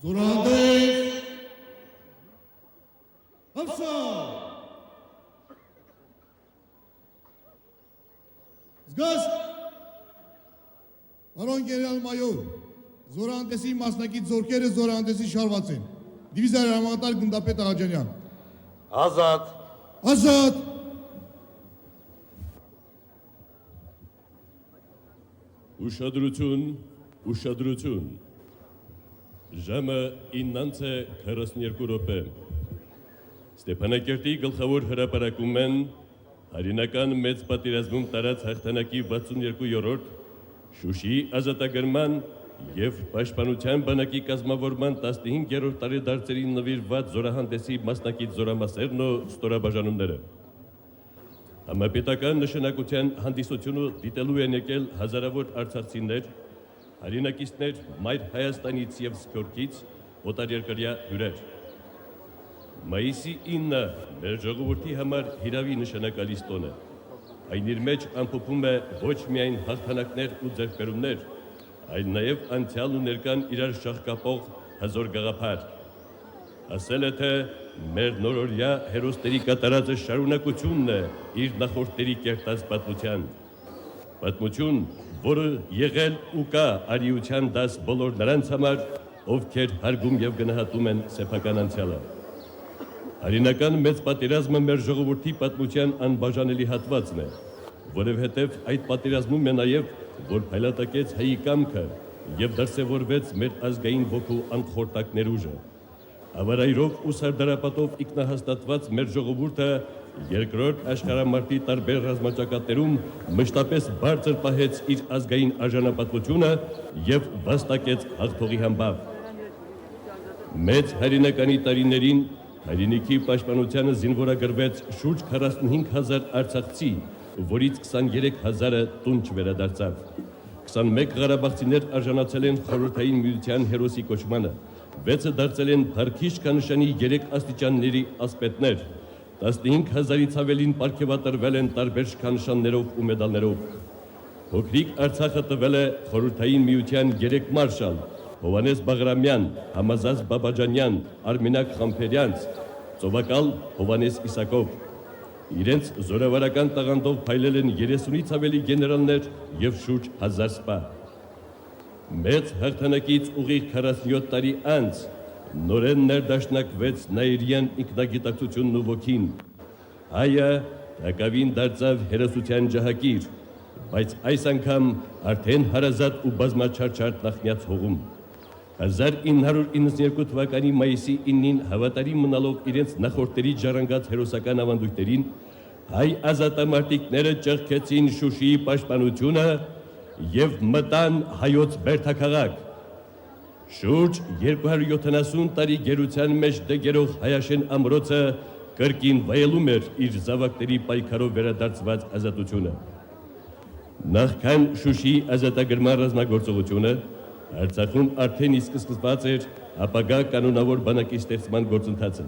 Զորահանդես Հապսա Զգաս Պարոն գեներալ-մայոր Զորահանդեսի մասնակից զորքերը զորահանդեսի շարված են Դիվիզիա հրամանատար գնդապետ Աղաջանյան Ազատ Ազատ Ուշադրություն, ուշադրություն Ժամը 9:42 րոպե Ստեփանակերտի գլխավոր հրապարակում են հայրենական մեծ պատերազմում տարած հաղթանակի 62-րդ Շուշիի ազատագրման և պաշտպանության բանակի կազմավորման 15-րդ տարեդարձերին նվիրված զորահանդեսի մասնակից զորամասերն ու ստորաբաժանումները Համապետական նշանակության հանդիսությունը դիտելու են եկել հազարավոր արցախցիներ, հայրենակիցներ Մայր Հայաստանից և Սփյուռքից, օտարերկրյա հյուրեր։ Մայիսի 9-ը մեր ժողովրդի համար հիրավի նշանակալից տոն է։ Այն իր մեջ ամփոփում է ոչ միայն հաղթանակներ ու ձեռքբերումներ, այլ նաև անցյալ ու ներկան իրար շաղկապող հզոր գաղափար։ Ասել է, թե մեր նորօրյա հերոսների կատարածը շարունակությունն է իր նախորդների կերտած պատմության։ Պատմություն, որը եղել ու կա արիության դաս բոլոր նրանց համար, ովքեր հարգում և գնահատում են սեփական անցյալը։ Հայրենական մեծ պատերազմը մեր ժողովրդի պատմության անբաժանելի հատվածն է, որովհետև այդ պատերազմում է նաև, որ փայլատակեց հայի կամքը և դրսևորվեց մեր ազգային ոգու անխորտակ ներուժը։ Ավարայրով ու սարդարապատով ինքնահաստատված մեր ժողովուրդը երկրորդ աշխարհամարտի տարբեր ռազմաճակատներում մշտապես բարձր պահեց իր ազգային արժանապատվությունը և վաստակեց հաղթողի համբավ։ Մեծ հայրենականի տարիներին հայրենիքի պաշտպանությանը զինվորագրվեց շուրջ 45,000 արցախցի, որից 23,000-ը տուն չվերադարձավ։ 21 ղարաբաղցիներ արժանացել են խորհրդային միության հերոսի կոչմանը, 6-ը դարձել են Փարքիշ-Քանշանի 3 աստիճանների ասպետներ, 15,000-ից ավելին պարգևատրվել են տարբեր շքանշաններով ու մեդալներով։ Փոքրիկ Արցախը տվել է խորհրդային միության 3 մարշալ՝ Հովհաննես Բաղրամյան, Համազած Բաբաջանյան, Արմինակ Խամփերյանց, ծովակալ Հովհաննես Իսակով։ Իրենց զորավարական տաղանդով փայլել են 30-ից ավելի գեներալներ և շուրջ 1000 սպա։ Մեծ հաղթանակից ուղիղ 47 տարի անց նորեն ներդաշնակվեց նաիրյան ինքնագիտակցությունն ու ոգին։ Հայը թակավին դարձավ հերոսության ջահակիր, բայց այս անգամ արդեն հարազատ ու բազմաչարչար նախնյաց հողում։ 1992 թվականի մայիսի 9-ին հավատարիմ մնալով իրենց նախորդների ժառանգած հերոսական ավանդույթներին, հայ ազատամարտիկները ճեղքեցին Շուշիի պաշտպանությունը և մտան հայոց բերդաքաղաք։ Շուրջ 270 տարի գերության մեջ դգերող Հայաշեն ամրոցը կրկին վայելում էր իր զավակների պայքարով վերադարձված ազատությունը։ Նախքան Շուշիի ազատագրման ռազմագործողությունը Արցախում արդեն իսկ սկսված էր ապագա կանոնավոր բանակի ստեղծման գործընթացը։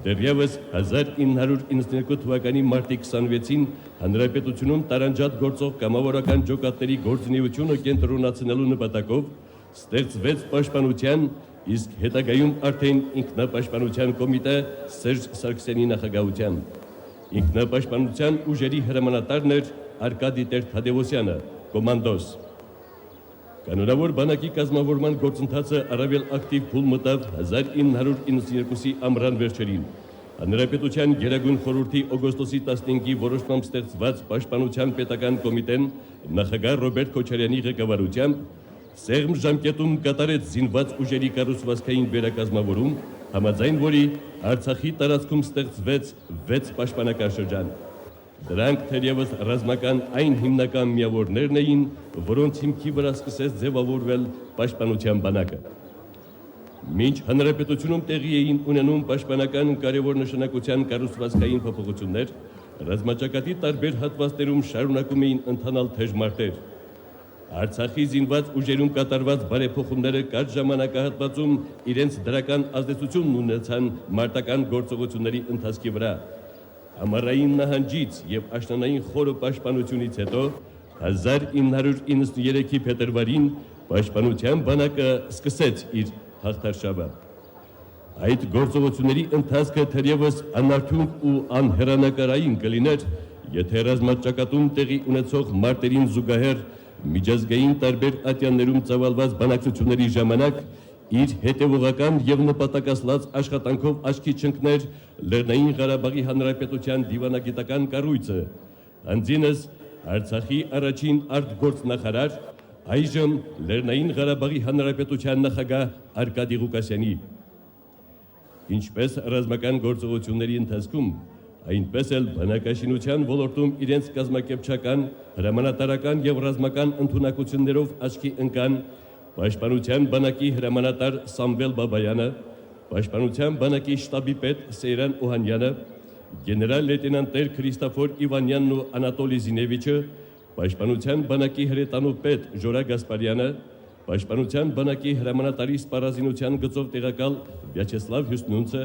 Դեռևս 1992 թվականի մարտի 26-ին Հանրապետությունում տարանջատ գործող կամավորական ջոկատների գործունեությունը կենտրոնացնելու նպատակով ստեղծվեց պաշտպանության, իսկ հետագայում արդեն ինքնապաշտպանության կոմիտե Սերժ Սարգսյանի նախագահությամբ։ Ինքնապաշտպանության ուժերի հրամանատարն էր Արկադի Տեր-Թադևոսյանը, կոմանդոս։ Կանոնավոր բանակի կազմավորման գործընթացը առավել ակտիվ փուլ մտավ 1992-ի ամռան վերջերին։ Հանրապետության Գերագույն խորհրդի օգոստոսի 15-ի որոշմամբ ստեղծված Պաշտպանության պետական կոմիտեն նախագահ Ռոբերտ Քոչարյանի ղեկավարությամբ սեղմ ժամկետում կատարեց զինված ուժերի կառուցվածքային վերակազմավորում, համաձայն որի Արցախի տարածքում ստեղծվեց 6 պաշտպանական շրջան։ Դրանք թերևս ռազմական այն հիմնական միավորներն էին, որոնց հիմքի վրա սկսեց ձևավորվել պաշտպանության բանակը։ Մինչ հանրապետությունում տեղի էին ունենում պաշտպանական կարևոր նշանակության կառուցվածքային փոփոխություններ, ռազմաճակատի տարբեր հատվածներում շարունակում էին ընթանալ թեժ մարտեր։ Արցախի զինված ուժերում կատարված բարեփոխումները կարճ ժամանակահատվածում իրենց դրական ազդեցությունն ունեցան մարտական գործողությունների ընթացքի վրա։ Ամառային նահանջից և աշնանային խորը պաշտպանությունից հետո 1993-ի փետրվարին պաշտպանության բանակը սկսեց իր հաղթարշավը։ Այդ գործողությունների ընթացքը թերևս անարդյուն ու անհեռանկարային կլիներ, եթե ռազմաճակատում տեղի ունեցող մարտերին զուգահեռ միջազգային տարբեր ատյաններում ծավալված բանակցությունների ժամանակ իր հետևողական եւ նպատակասլաց աշխատանքով աչքի չընկներ Լեռնային Ղարաբաղի Հանրապետության դիվանագիտական կառույցը, անձինս Արցախի առաջին արտգործնախարար, այժմ Լեռնային Ղարաբաղի Հանրապետության նախագահ Արկադի Ղուկասյանի։ Ինչպես ռազմական գործողությունների ընթացքում, այնպես էլ բանակաշինության ոլորտում իրենց կազմակերպչական, հրամանատարական եւ ռազմական ընդունակություններով աչքի ընկան Պաշտպանության բանակի հրամանատար Սամվել Բաբայանը, Պաշտպանության բանակի շտաբի պետ Սեյրան Օհանյանը, գեներալ լեյտենանտներ Քրիստոֆոր Իվանյանն ու Անատոլի Զինևիչը, Պաշտպանության բանակի հրետանու պետ Ժորա Գասպարյանը, Պաշտպանության բանակի հրամանատարի սպառազինության գծով տեղակալ Վյաչեսլավ Հյուսնունցը,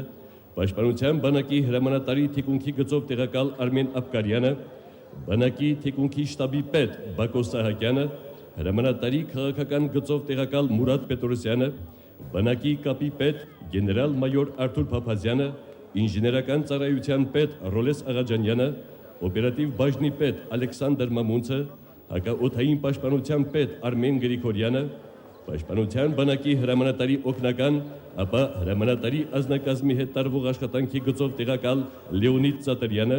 Պաշտպանության բանակի հրամանատարի թիկունքի գծով տեղակալ Արմեն Աբկարյանը, բանակի թիկունքի շտաբի պետ Բակո Սահակյանը, հրամանատարի քաղաքական գծով տեղակալ Մուրադ Պետրոսյանը, բանակի կապի պետ գեներալ մայոր Արթուր Փափազյանը, ինժեներական ծառայության պետ Ռոլես Աղաջանյանը, օպերատիվ բաժնի պետ Ալեքսանդր Մամունցը, հակաօդային պաշտպանության պետ Արմեն Գրիգորյանը, Պաշտպանության բանակի հրամանատարի օգնական, ապա հրամանատարի ազնագազմի հետ տարվող աշխատանքի գծով տեղակալ Լեոնիդ Ծատրյանը,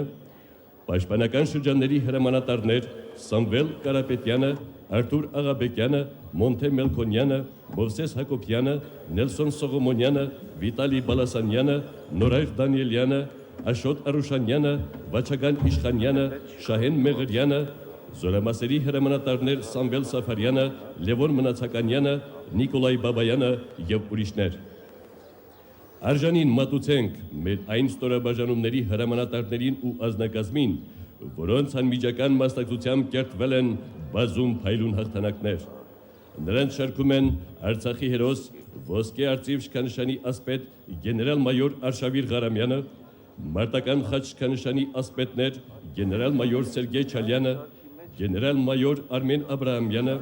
Պաշտպանական շրջանների հրամանատարներ Սամվել Կարապետյանը, Արթուր Աղաբեկյանը, Մոնթե Մելքոնյանը, Մովսես Հակոբյանը, Նելսոն Սողոմոնյանը, Վիտալի Բալասանյանը, Նորայր Դանիելյանը, Աշոտ Արուշանյանը, Վաչագան Իշխանյանը, Շահեն Մեղրյանը, Զորամասերի հրամանատարներ Սամվել Սաֆարյանը, Լևոն Մնացականյանը, Նիկոլայ Բաբայանը եւ ուրիշներ։ Արժանին մատուցենք մեր այն ստորաբաժանումների հրամանատարներին ու ազնագազմին, որոնց անմիջական մասնակցությամբ կերտվել են բազում փայլուն հաղթանակներ։ Նրանց շարքում են Արցախի հերոս ոսկե արծիվ շքանշանի ասպետ գեներալ մայոր Արշավիր Ղարամյանը, մարտական խաչ շքանշանի ասպետներ գեներալ մայոր Սերգեյ Չալյանը, գեներալ մայոր Արմեն Աբրահամյանը,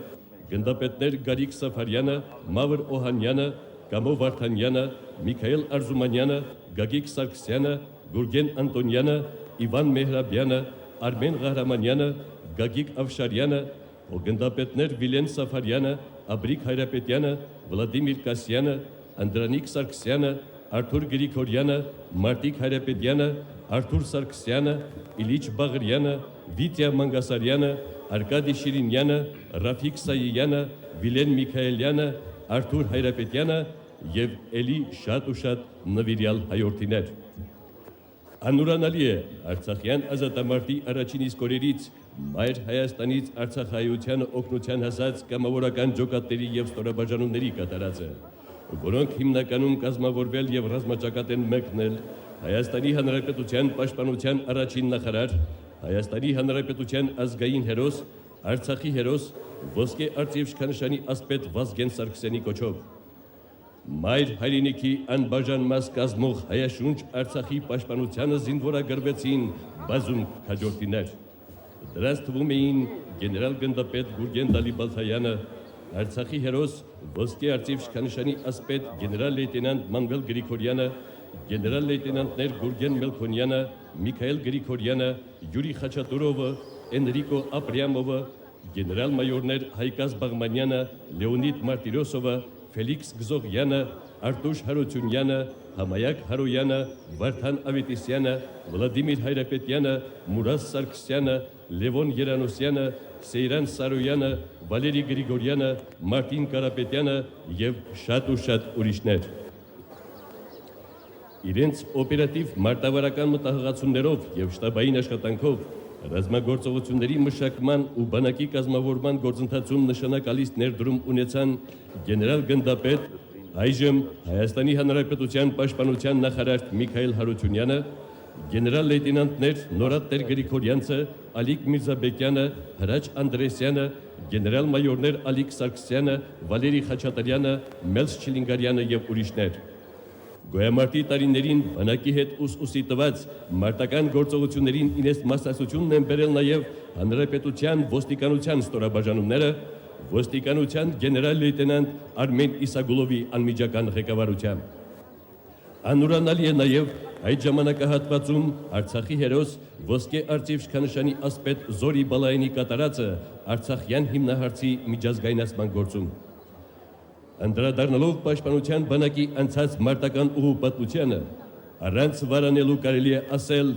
գնդապետներ Գարիկ Սաֆարյանը, Մավր Օհանյանը, Կամո Վարդանյանը, Միքայել Արզումանյանը, Գագիկ Սարգսյանը, Գուրգեն Անտոնյանը, Իվան Մեհրաբյանը, Արմեն Ղահրամանյանը, Գագիկ Ավշարյանը, գնդապետներ Վիլեն Սաֆարյանը, Աբրիկ Հայրապետյանը, Վլադիմիր Կասյանը, Անդրանիկ Սարգսյանը, Արթուր Գրիգորյանը, Մարտիկ Հայրապետյանը, Արթուր Սարգսյանը, Իլիչ Բաղրյանը, Վիտյա Մանգասարյանը, Արկադի Շիրինյանը, Ռաֆիկ Սայյանը, Վիլեն Միքայելյանը, Արթուր Հայրապետյանը եւ էլի շատ ու շատ նվիրյալ հայորդիներ։ Անուրանալի է Արցախյան ազատամարտի առաջին իսկ օրերից Մայր Հայաստանից Արցախայությանը օգնության հասած կամավորական ջոկատների եւ ստորաբաժանումների կատարածը, որոնք հիմնականում կազմավորվել եւ ռազմաճակատ են մեկնել Հայաստանի Հանրապետության պաշտպանության առաջին նախարար, Հայաստանի Հանրապետության ազգային հերոս, Արցախի հերոս, ոսկե արծիվ շքանշանի ասպետ Վազգեն Սարգսյանի կոչով։ Մայր հայրենիքի անբաժան մաս կազմող հայաշունչ Արցախի պաշտպանությանը զինվորագրվեցին բազում քաջորդիներ։ Դրանց թվում էին գեներալ գնդապետ Գուրգեն Դալիբալթայանը, Արցախի հերոս ոսկե արծիվ շքանշանի ասպետ գեներալ լեյտենանտ Մանվել Գրիգորյանը, գեներալ լեյտենանտներ Գուրգեն Մելքոնյանը, Միքայել Գրիգորյանը, Յուրի Խաչատուրովը, Էնրիկո Ապրյամովը, գեներալ մայորներ Հայկազ Բաղմանյանը, Լեոնիդ Մարտիրոսովը, Ֆելիքս Գզողյանը, Արտուշ Հարությունյանը, Համայակ Հարոյանը, Վարդան Ավետիսյանը, Վլադիմիր Հայրապետյանը, Մուրազ Սարգսյանը, Լևոն Երանոսյանը, Սեյրան Սարոյանը, Վալերի Գրիգորյանը, Մարտին Կարապետյանը եւ շատ ու շատ ուրիշներ։ Իրենց օպերատիվ մարտավարական մտահղացումներով եւ շտաբային աշխատանքով ռազմագործողությունների մշակման ու բանակի կազմավորման գործընթացում նշանակալից ներդրում ունեցան գեներալ գնդապետ, այժմ Հայաստանի Հանրապետության պաշտպանության նախարար Միքայել Հարությունյանը, գեներալ լեյտենանտներ Նորադ Տեր-Գրիգորյանցը, Ալիկ Միրզաբեկյանը, Հրաչ Անդրեսյանը, գեներալ մայորներ Ալիկ Սարգսյանը, Վալերի Խաչատրյանը, Մելս Չիլինգարյանը եւ ուրիշներ։ Գոյամարտի տարիներին բանակի հետ ուսի տված մարտական գործողություններին ինես մասնակցությունն են բերել նաև հանրապետության ոստիկանության ստորաբաժանումները, ոստիկանության գեներալ լեյտենանտ Արմեն Իսագուլովի անմիջական ղեկավարությամբ։ Անուրանալի է նաև այդ ժամանակահատվածում Արցախի հերոս ոսկե արծիվ շքանշանի ասպետ Զորի Բալայանի կատարածը Արցախյան հիմնահարցի միջազգայնացման գործում։ Անդրադառնալով Պաշտպանության բանակի անցած մարտական ուղու պատմությանը, առանց վարանելու կարելի է ասել,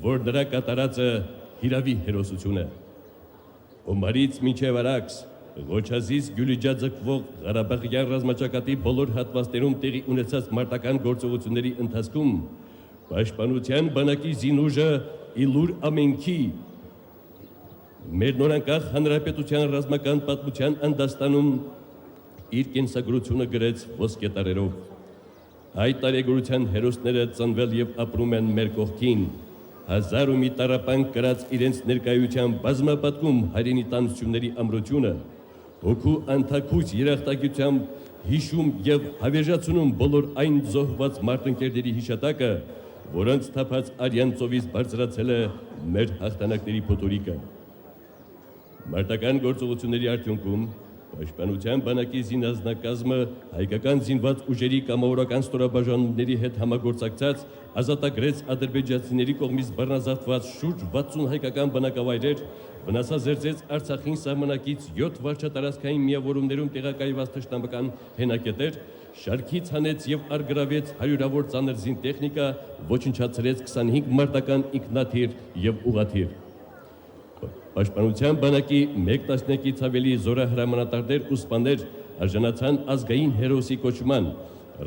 որ նրա կատարածը հիրավի հերոսություն է։ Օմարից մինչև Արաքս, Ղոչազից Գյուլիջա ձգվող Ղարաբաղյան ռազմաճակատի բոլոր հատվածներում տեղի ունեցած մարտական գործողությունների ընթացքում Պաշտպանության բանակի զինուժը իլուր ամենքի մեր նորանկախ հանրապետության ռազմական պատմության անդաստանում իր կենսագրությունը գրեց ոսկե տարերով։ Այդ տարեգրության հերոսները ծնվել եւ ապրում են մեր կողքին, հազար ու մի տառապանք կրած իրենց ներկայության բազմապատկում հայրենի տանությունների ամրությունը, հոգու անթաքույց երախտագիտությամբ հիշում եւ հավերժացնում բոլոր այն զոհված մարտնկերների հիշատակը, որոնց թափած արյան ծովից բարձրացել է մեր հաղթանակների փոթորիկը։ Մարտական գործողությունների արդյունքում Պաշտպանության բանակի զինազնակազմը հայկական զինված ուժերի կամավորական ստորաբաժանումների հետ համագործակցած ազատագրեց ադրբեջանցիների կողմից բռնազավթված շուրջ 60 հայկական բնակավայրեր, վնասազերծեց Արցախին սահմանակից 7 վարչատարածքային միավորումներում տեղակայված թշնամական հենակետեր, շարքից հանեց եւ արգրավեց հարյուրավոր ծանր զինտեխնիկա, ոչնչացրեց 25 մարտական ինքնաթիռ եւ ուղաթիռ։ Պաշտպանության բանակի 1 տասնյակից ավելի զորահրամանատարներ ու սպաներ արժանացան ազգային հերոսի կոչման,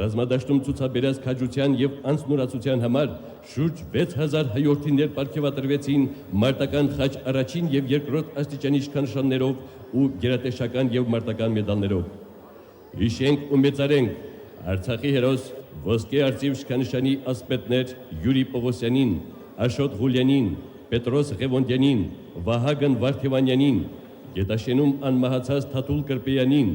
ռազմադաշտում ցուցաբերած քաջության եւ անձնուրացության համար շուրջ 6000 հայորդիներ պարգևատրվեցին մարտական խաչ առաջին եւ երկրորդ աստիճանի իշխանշաններով ու գերատեսչական եւ մարտական մեդալներով։ Հիշենք ու մեծարենք Արցախի հերոս ոսկե արծիվ իշխանշանի ասպետներ Յուրի Պողոսյանին, Աշոտ Ղուլյանին, Պետրոս Ղևոնդյանին, Վահագն Վարդևանյանին, Գետաշենում անմահացած Թաթուլ Կրպեյանին,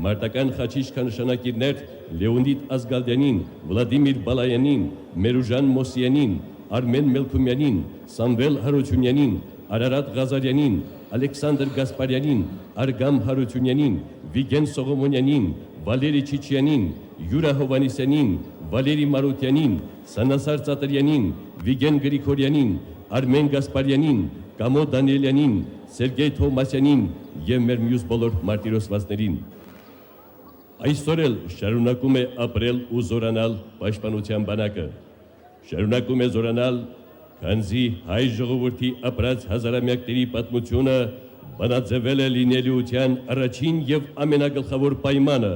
մարտական խաչի իշխանշանակիրներ Լեոնիդ Ազգալդյանին, Վլադիմիր Բալայանին, Մերուժան Մոսյանին, Արմեն Մելքումյանին, Սամվել Հարությունյանին, Արարատ Ղազարյանին, Ալեքսանդր Գասպարյանին, Արգամ Հարությունյանին, Վիգեն Սողոմոնյանին, Վալերի Չիչյանին, Յուրա Հովանիսյանին, Վալերի Մարությանին, Սանասար Ծատրյանին, Վիգեն Գրիգորյանին, Արմեն Գասպարյանին, Կամո Դանիելյանին, Սերգեյ Թովմասյանին եւ մեր մյուս բոլոր մարտիրոսվածներին։ Այսօր էլ շարունակում է ապրել ու զորանալ Պաշտպանության բանակը։ Շարունակում է զորանալ, քանզի հայ ժողովրդի ապրած հազարամյակների պատմությունը բանաձևել է լինելիության առաջին եւ ամենագլխավոր պայմանը՝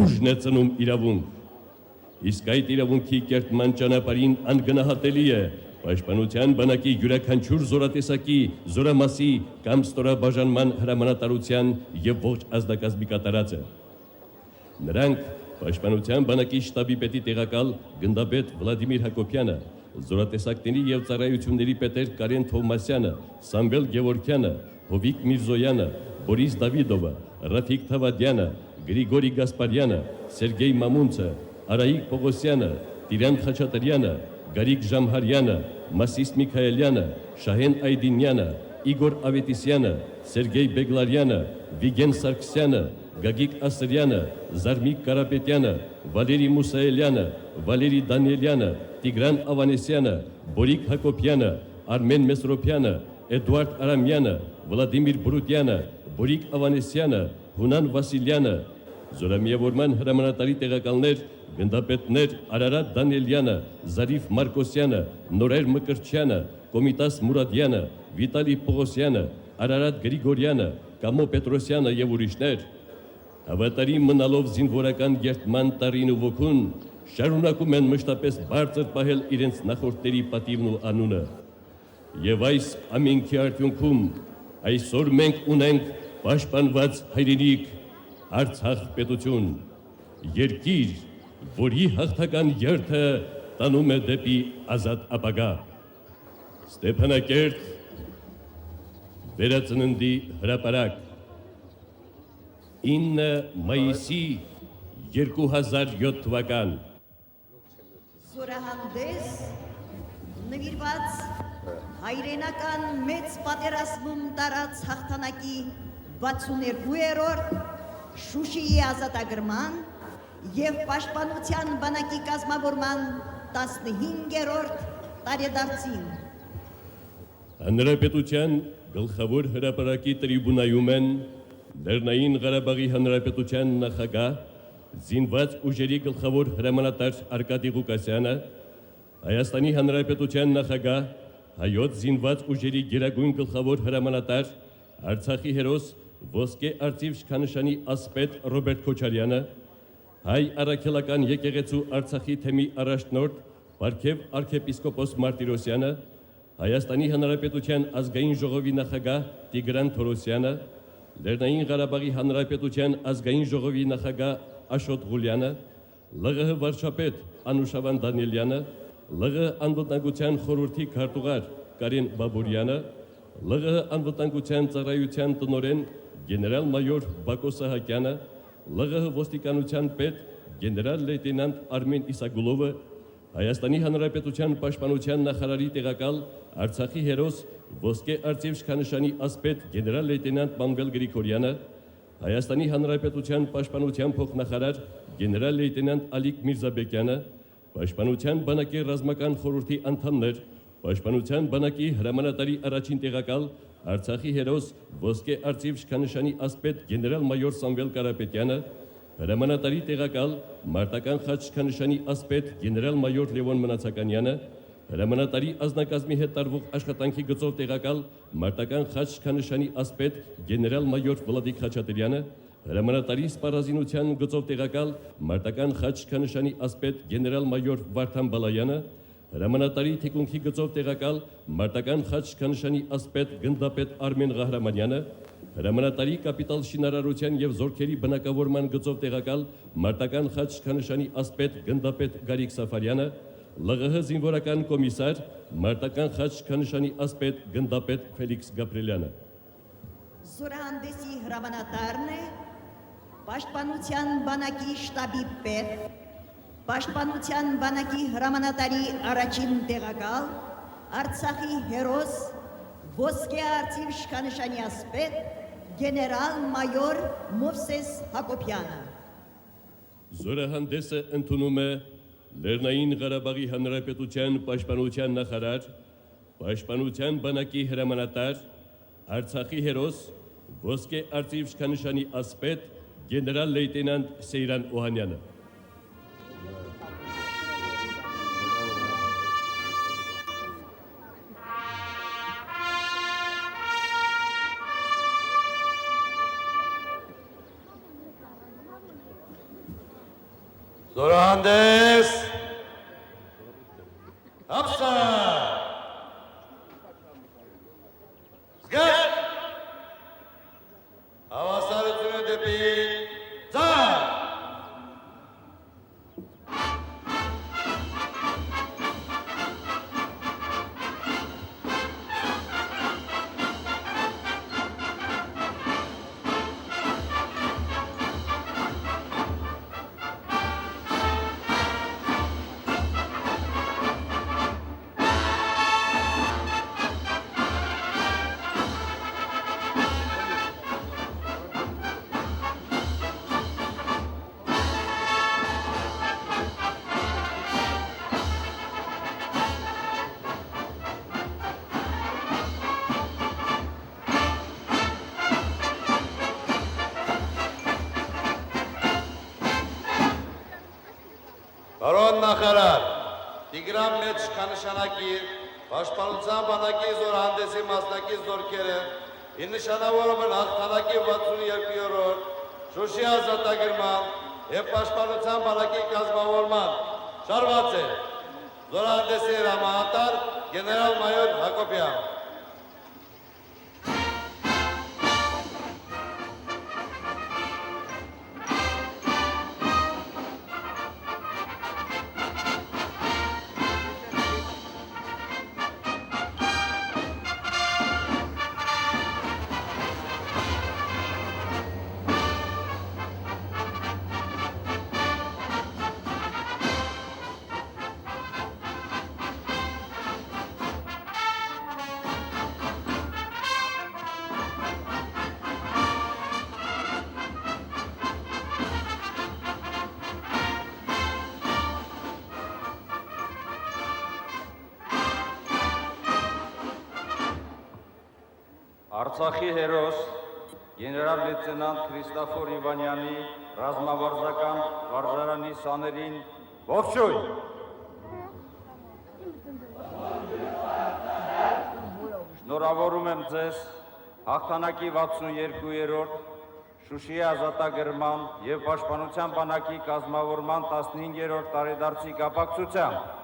ուժն է ծնում իրավունք։ Իսկ այդ իրավունքի կերտման ճանապարհին անգնահատելի է Պաշտպանության բանակի յուրաքանչյուր զորատեսակի, զորամասի կամ ստորաբաժանման հրամանատարության եւ ողջ ազնագազմի կատարածը։ Նրանք Պաշտպանության բանակի շտաբի պետի տեղակալ գնդապետ Վլադիմիր Հակոբյանը, զորատեսակների եւ ծառայությունների պետեր Կարեն Թովմասյանը, Սամվել Գևորգյանը, Հովիկ Միրզոյանը, Բորիս Դավիդովը, Ռաֆիկ Թավադյանը, Գրիգորի Գասպարյանը, Սերգեյ Մամունցը, Արայիկ Պողոսյանը, Տիրան Խաչատրյանը, Գարիկ Ժամհարյանը, Մասիս Միքայելյանը, Շահեն Այդինյանը, Իգոր Ավետիսյանը, Սերգեյ Բեգլարյանը, Վիգեն Սարգսյանը, Գագիկ Ասրյանը, Զարմիկ Կարապետյանը, Վալերի Մուսայելյանը, Վալերի Դանիելյանը, Տիգրան Ավանեսյանը, Բորիկ Հակոբյանը, Արմեն Մեսրոպյանը, Էդուարդ Արամյանը, Վլադիմիր Բրուտյանը, Բորիկ Ավանեսյանը, Հունան Վասիլյանը, Զորամիավորման հրամանատարի տեղակալներ գնդապետներ Արարատ Դանիելյանը, Զարիֆ Մարկոսյանը, Նորեր Մկրտչյանը, Կոմիտաս Մուրադյանը, Վիտալի Պողոսյանը, Արարատ Գրիգորյանը, Կամո Պետրոսյանը եւ ուրիշներ հավատարիմ մնալով զինվորական երթման տարին ու ոգուն շարունակում են մշտապես բարձր պահել իրենց նախորդների պատիվն ու անունը։ Եվ այս ամենքի արդյունքում այսօր մենք ունենք պաշտպանված հայրենիք Արցախ պետություն, երկիր, որի հաղթական երթը տանում է դեպի ազատ ապագա։ Ստեփանակերտ վերածննդի հրապարակ 9 մայիսի 2007 թվական Զորահանդես նվիրված հայրենական մեծ պատերազմում տարած հաղթանակի 62-րդ Շուշիի ազատագրման և պաշտպանության բանակի կազմավորման 15-րդ տարեդարձին։ Հանրապետության գլխավոր հրապարակի տրիբունայում են Լեռնային Ղարաբաղի Հանրապետության նախագահ, զինված ուժերի գլխավոր հրամանատար Արկադի Ղուկասյանը, Հայաստանի Հանրապետության նախագահ, հայոց զինված ուժերի գերագույն գլխավոր հրամանատար, Արցախի հերոս ոսկե արծիվ շքանշանի ասպետ Ռոբերտ Քոչարյանը, հայ առաքելական եկեղեցու Արցախի թեմի առաջնորդ Պարքև arczepiskopos Մարտիրոսյանը, Հայաստանի Հանրապետության ազգային ժողովի նախագահ Տիգրան Թորոսյանը, Լեռնային Ղարաբաղի Հանրապետության ազգային ժողովի նախագահ Աշոտ Ղուլյանը, ԼՂՀ վարչապետ Անուշավան Դանիելյանը, ԼՂՀ անվտանգության խորհրդի քարտուղար Կարեն Բաբուրյանը, ԼՂՀ անվտանգության ծառայության տնօրեն գեներալ-մայոր Բակո Սահակյանը, ԼՂՀ ոստիկանության պետ գեներալ լեյտենանտ Արմեն Իսագուլովը, Հայաստանի Հանրապետության պաշտպանության նախարարի տեղակալ Արցախի հերոս ոսկե արծիվ շքանշանի ասպետ գեներալ լեյտենանտ Մանվել Գրիգորյանը, Հայաստանի Հանրապետության պաշտպանության փոխնախարար գեներալ լեյտենանտ Ալիկ Միրզաբեկյանը, Պաշտպանության բանակի ռազմական խորհրդի անդամներ, Պաշտպանության բանակի հրամանատարի առաջին տեղակալ Արցախի հերոս ոսկե արծիվ շքանշանի ասպետ գեներալ-մայոր Սամվել Կարապետյանը, հրամանատարի տեղակալ մարտական խաչ շքանշանի ասպետ գեներալ-մայոր Լևոն Մնացականյանը, հրամանատարի ազնագազմի հետ տարվող աշխատանքի գծով տեղակալ մարտական խաչ շքանշանի ասպետ գեներալ-մայոր Վլադիկ Խաչատրյանը, հրամանատարի սպառազինության գծով տեղակալ մարտական խաչ շքանշանի ասպետ գեներալ-մայոր Վարդան Բալայանը, հրամանատարի թիկունքի գծով տեղակալ մարտական խաչ շքանշանի ասպետ գնդապետ Արմեն Ղահրամանյանը, հրամանատարի կապիտալ շինարարության և զորքերի բնակավորման գծով տեղակալ մարտական խաչ շքանշանի ասպետ գնդապետ Գարիկ Սաֆարյանը, ԼՂՀ զինվորական կոմիսար մարտական խաչ շքանշանի ասպետ գնդապետ Ֆելիքս Գաբրելյանը։ Զորահանդեսի հրամանատարն է պաշտպանության բանակի շտաբի պետ, պաշտպանության բանակի հրամանատարի առաջին տեղակալ Արցախի հերոս ոսկե արծիվ շքանշանի ասպետ գեներալ-մայոր Մովսես Հակոբյանը։ Զորահանդեսը ընդունում է Լեռնային Ղարաբաղի Հանրապետության պաշտպանության նախարար, պաշտպանության բանակի հրամանատար, Արցախի հերոս ոսկե արծիվ շքանշանի ասպետ գեներալ լեյտենանտ Սեյրան Օհանյանը։ Զորահանդես Հապսա Զգար Հավասարությունը դեպի ծար Պարոն նախարար, Տիգրան մեջ շքանշանակիր, պաշտպանության բանակի զորահանդեսի մասնակից զորքերը, ի նշանավորում հաղթանակի 62-րդ Շուշի ազատագրման և պաշտպանության բանակի կազմավորման շարված է զորահանդեսի հրամանատար գեներալ-մայոր Հակոբյան։ Արցախի հերոս գեներալ լեյտենանտ Քրիստոֆոր Իվանյանի ռազմավարժական վարժարանի սաներին ողջույն։ Շնորհավորում եմ ձեզ հաղթանակի 62-րդ Շուշիի ազատագրման և պաշտպանության բանակի կազմավորման 15-րդ տարեդարձի կապակցությամբ։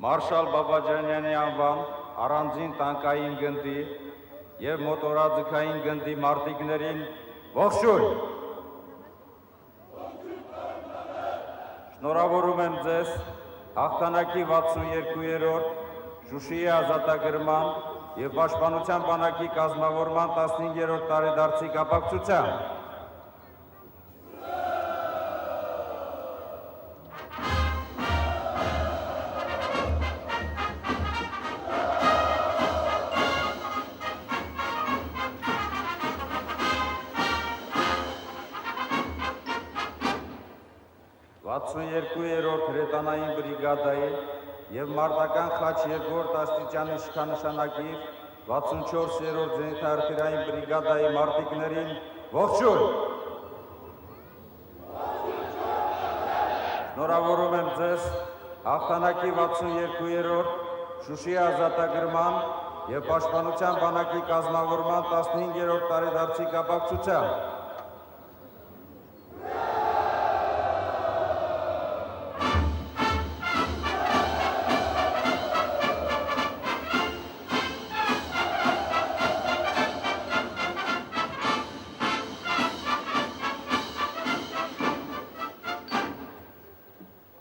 Մարշալ Բաբաջանյանի անվան առանձին տանկային գնդի և մոտորաձգային գնդի մարտիկներին ողջույն։ Շնորհավորում եմ ձեզ հաղթանակի 62-րդ Շուշիի ազատագրման և պաշտպանության բանակի կազմավորման 15-րդ տարեդարձի կապակցությամբ։ Հրետանային բրիգադայի և մարտական խաչ 2-րդ աստիճանի իշխաննշանակիր 64-րդ զենիթահրթիռային բրիգադայի մարտիկներին ողջույն։ Շնորհավորում եմ ձեզ հաղթանակի 62-րդ Շուշիի ազատագրման և պաշտպանության բանակի կազմավորման 15-րդ տարեդարձի կապակցությամբ։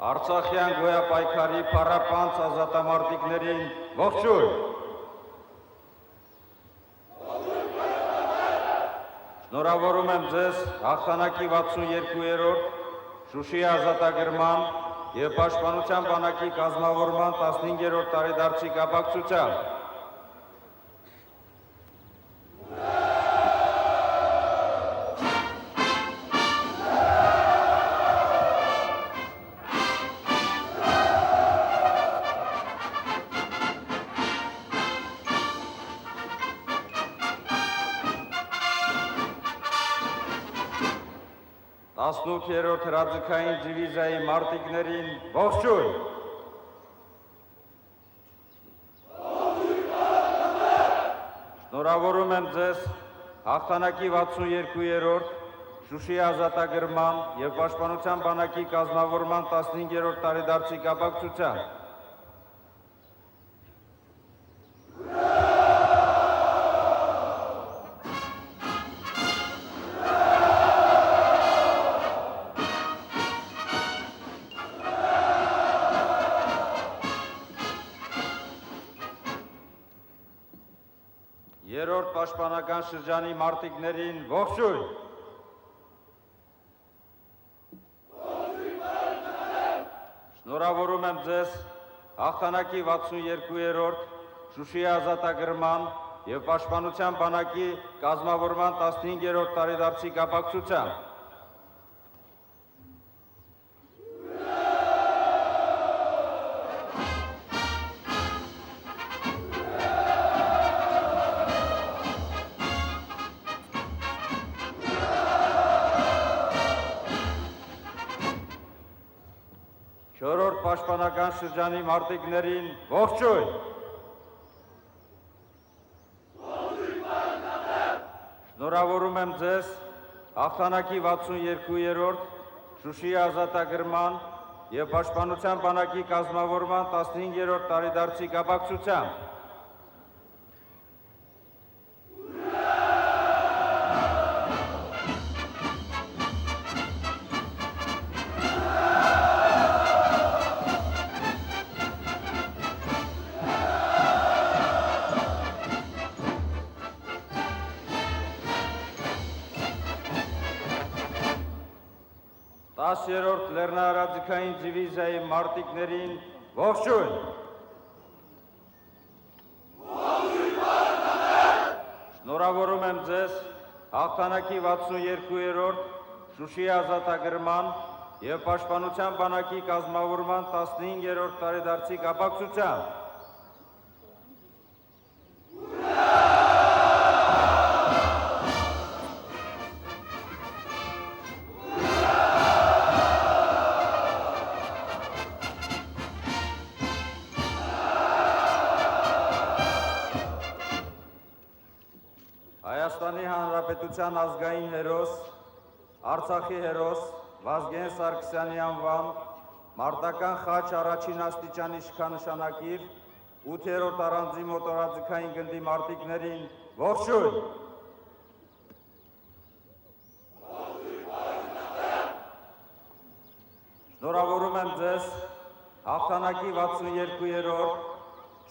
Արցախյան գոյապայքարի փառապանծ ազատամարտիկներին ողջույն։ Շնորհավորում եմ ձեզ հաղթանակի 62-րդ Շուշիի ազատագրման և պաշտպանության բանակի կազմավորման 15-րդ տարեդարձի կապակցությամբ։ Երրորդ հրաձգային դիվիզիայի մարտիկներին ողջույն։ Շնորհավորում եմ ձեզ հաղթանակի 62-րդ Շուշիի ազատագրման և պաշտպանության բանակի կազմավորման 15-րդ տարեդարձի կապակցությամբ։ Երրորդ պաշտպանական շրջանի մարտիկներին ողջույն։ Շնորհավորում եմ ձեզ հաղթանակի 62-րդ Շուշիի ազատագրման և պաշտպանության բանակի կազմավորման 15-րդ տարեդարձի կապակցությամբ։ Չորրորդ պաշտպանական շրջանի մարտիկներին ողջույն։ Շնորհավորում եմ ձեզ հաղթանակի 62-րդ Շուշիի ազատագրման և պաշտպանության բանակի կազմավորման 15-րդ տարեդարձի կապակցությամբ։ 10-րդ լեռնահարաձգային դիվիզիայի մարտիկներին ողջույն։ Շնորհավորում եմ ձեզ հաղթանակի 62-րդ Շուշիի ազատագրման և պաշտպանության բանակի կազմավորման 15-րդ տարեդարձի կապակցությամբ։ Հայաստանի Հանրապետության ազգային հերոս, Արցախի հերոս Վազգեն Սարգսյանի անվան մարտական խաչ առաջին աստիճանի շքանշանակիր 8-րդ առանձին մոտորաձգային գնդի մարտիկներին ողջույն։ Շնորհավորում եմ ձեզ հաղթանակի 62-րդ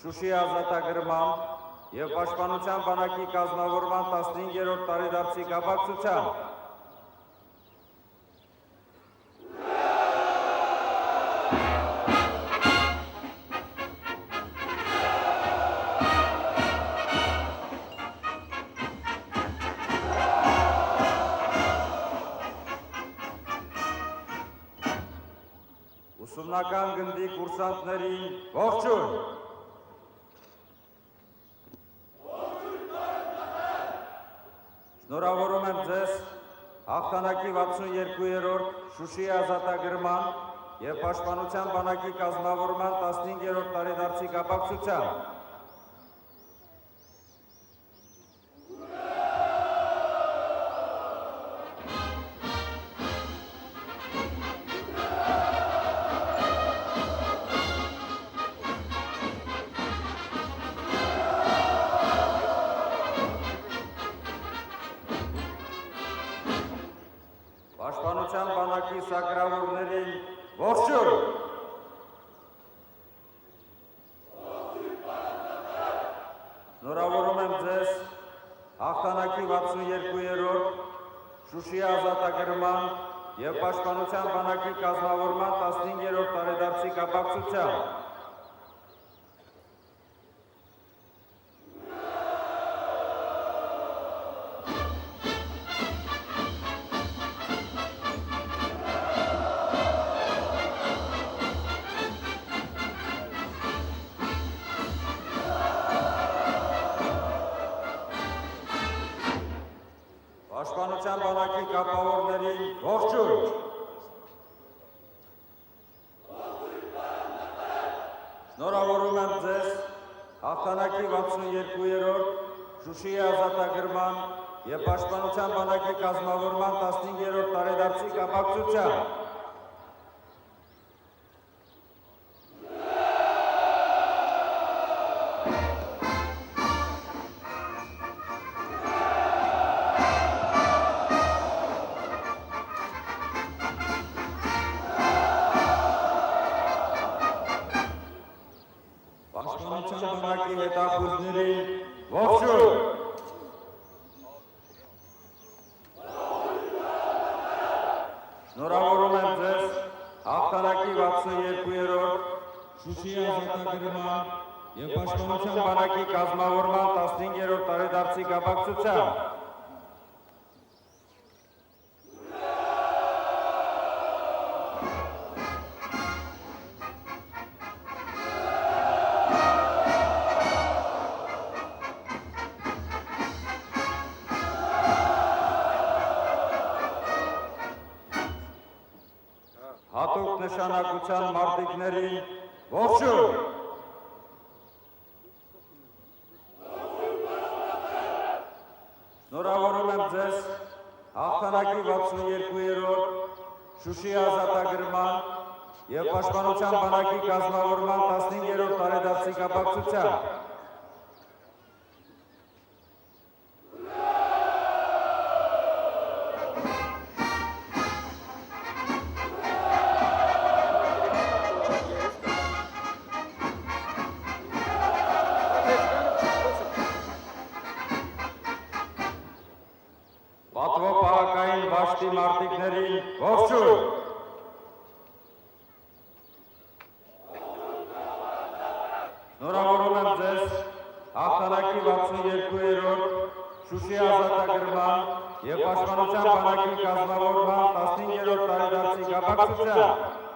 Շուշիի ազատագրման և պաշտպանության բանակի կազմավորման 15-րդ տարեդարձի կապակցությամբ։ Ուսումնական գնդի կուրսանտներին ողջույն։ Շնորհավորում եմ ձեզ հաղթանակի 62-րդ Շուշիի ազատագրման և պաշտպանության բանակի կազմավորման 15-րդ տարեդարձի կապակցությամբ։ Պաշտպանության բանակի սակրավորներին ողջույն։ Շնորհավորում եմ ձեզ հաղթանակի 62-րդ Շուշիի ազատագրման և պաշտպանության բանակի կազմավորման 15-րդ տարեդարձի կապակցությամբ։ Պաշտպանության բանակի կապավորներին ողջույն։ Շնորհավորում եմ ձեզ հաղթանակի 62-րդ Շուշիի ազատագրման և պաշտպանության բանակի կազմավորման 15-րդ տարեդարձի կապակցությամբ։ Պաշտպանության բանակի հետախուզներին ողջույն։ Շնորհավորում եմ ձեզ հաղթանակի 62-րդ Շուշիի ազատագրման և պաշտպանության բանակի կազմավորման 15-րդ տարեդարձի կապակցությամբ։ Հատուկ նշանակության մարտիկներին ողջույն։ Շնորհավորում եմ ձեզ հաղթանակի 62-րդ Շուշիի ազատագրման և պաշտպանության բանակի կազմավորման 15-րդ տարեդարձի կապակցությամբ։ Պատվո պահակային վաշտի մարտիկներին ողջույն։ Պաշտպանության բանակի կազմավորման 15-րդ տարեդարձի կապակցությամբ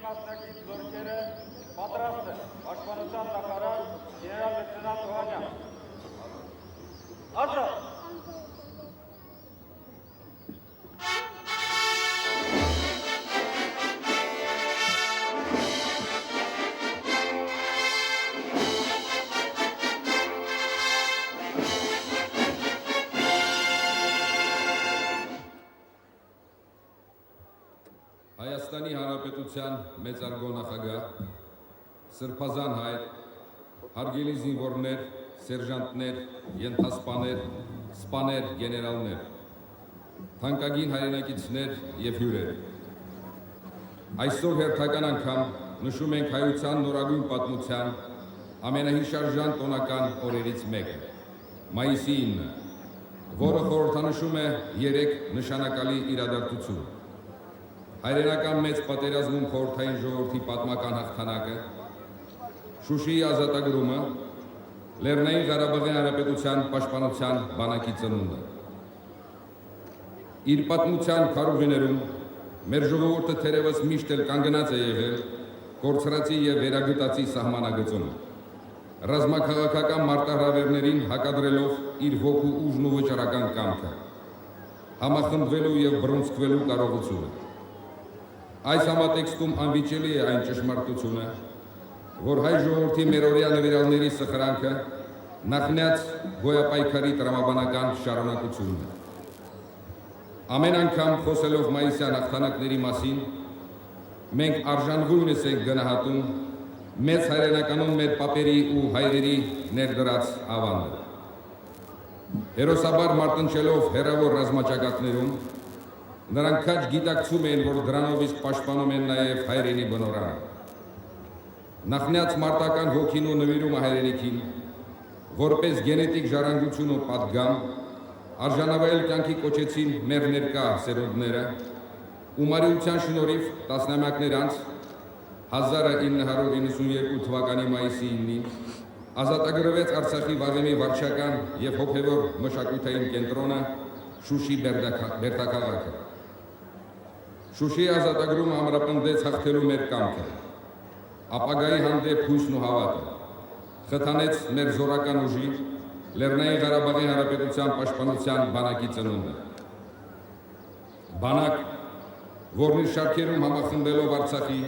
մասնակից զորքերը պատրաստ են պաշտպանության նախարար գեներալ լեյտենանտ Օհանյան։ Արձա Հայաստանի Հանրապետության մեծարգո նախագահ, սրբազան հայր, հարգելի զինվորներ, սերժանտներ, ենթասպաներ, սպաներ, գեներալներ, թանկագին հայրենակիցներ և հյուրեր։ Այսօր հերթական անգամ նշում ենք հայության նորագույն պատմության ամենահիշարժան տոնական օրերից մեկը՝ մայիսի 9, որը խորհրդանշում է 3 նշանակալի իրադարձություն։ Հայրենական մեծ պատերազմում խորհրդային ժողովրդի պատմական հաղթանակը, Շուշիի ազատագրումը, Լեռնային Ղարաբաղի Հանրապետության պաշտպանության բանակի ծնունդը։ Իր պատմության քարուղիներում մեր ժողովուրդը թերևս միշտ էլ կանգնած է եղել կորցրածի և վերագտածի սահմանագծում, ռազմաքաղաքական մարտահրավերներին հակադրելով իր ոգու ուժն ու վճռական կամքը, համախմբվելու և բռունցքվելու կարողությունը։ Այս համատեքստում անվիճելի է այն ճշմարտությունը, որ հայ ժողովրդի մերօրյա նվիրալների սխրանքը նախնյաց գոյապայքարի տրամաբանական շարունակությունն է։ Ամեն անգամ խոսելով մայիսյան հաղթանակների մասին, մենք արժանվույնս ենք գնահատում մեծ հայրենականում մեր պապերի ու հայրերի ներդրած ավանդը։ Հերոսաբար մարտնչելով հեռավոր ռազմաճակատներում, նրանք քաջ գիտակցում էին, որ դրանով իսկ պաշտպանում են նաև հայրենի բնօրրանը։ Նախնյաց մարտական հոգին ու նվիրումը հայրենիքին, որպես գենետիկ ժառանգություն ու պատգամ, արժանավայել կյանքի կոչեցին մեր ներկա սերունդները, ու մարիության շնորհիվ տասնամյակներ անց 1992 թվականի մայիսի 9-ին ազատագրվեց Արցախի վաղեմի վարչական և հոգևոր մշակութային կենտրոնը Շուշի բերդաքաղաքը։ Շուշիի ազատագրումը ամրապնդեց հաղթելու մեր կամքը, ապագայի հանդեպ հույսն ու հավատը, խթանեց մեր զորական ուժի, Լեռնային Ղարաբաղի Հանրապետության պաշտպանության բանակի ծնունդը։ Բանակ, որն իր շարքերում համախմբելով Արցախի,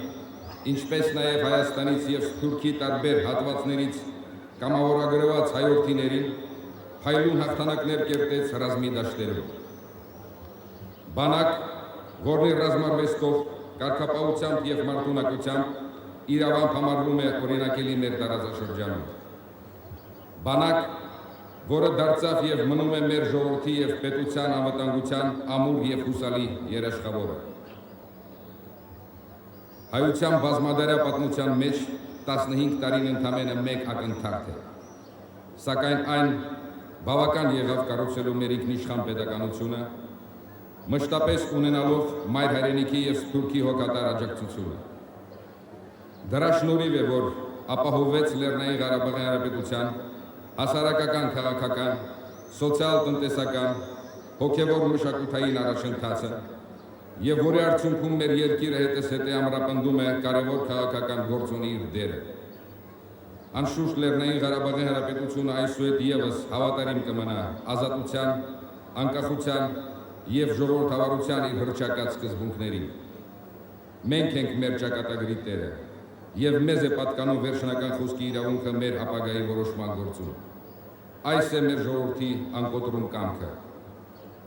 ինչպես նաև Հայաստանից և Սփյուռքի տարբեր հատվածներից կամավորագրված հայորդիներին, փայլուն հաղթանակներ կերտեց ռազմի դաշտերում։ Բանակ, որն իր ռազմարվեստով, կարգապահությամբ և մարտունակությամբ իրավամբ համարվում է օրինակելի մեր տարածաշրջանում։ Բանակ, որը դարձավ և մնում է մեր ժողովրդի և պետության անվտանգության ամուր և հուսալի երաշխավորը։ Հայության բազմադարյա պատմության մեջ 15 տարին ընդամենը մեկ ակնթարթ է, սակայն այն բավական եղավ կառուցելու մեր ինքնիշխան պետականությունը, մշտապես ունենալով մայր հայրենիքի և Սփյուռքի հոգատար աջակցությունը։ Դրա շնորհիվ է, որ ապահովվեց Լեռնային Ղարաբաղի Հանրապետության հասարակական, քաղաքական, սոցիալ-տնտեսական, հոգևոր մշակութային առաջընթացը և որի արդյունքում մեր երկիրը հետզհետե ամրապնդում է կարևոր քաղաքական գործոնի իր դերը։ Անշուշտ Լեռնային Ղարաբաղի Հանրապետությունը այսուհետ ևս հավատարիմ կմնա ազատության, անկախության և ժողովրդավարության իր հռչակած սկզբունքներին։ Մենք ենք մեր ճակատագրի տերը և մեզ է պատկանում վերջնական խոսքի իրավունքը մեր ապագայի որոշման գործում։ Այս է մեր ժողովրդի անկոտրում կամքը։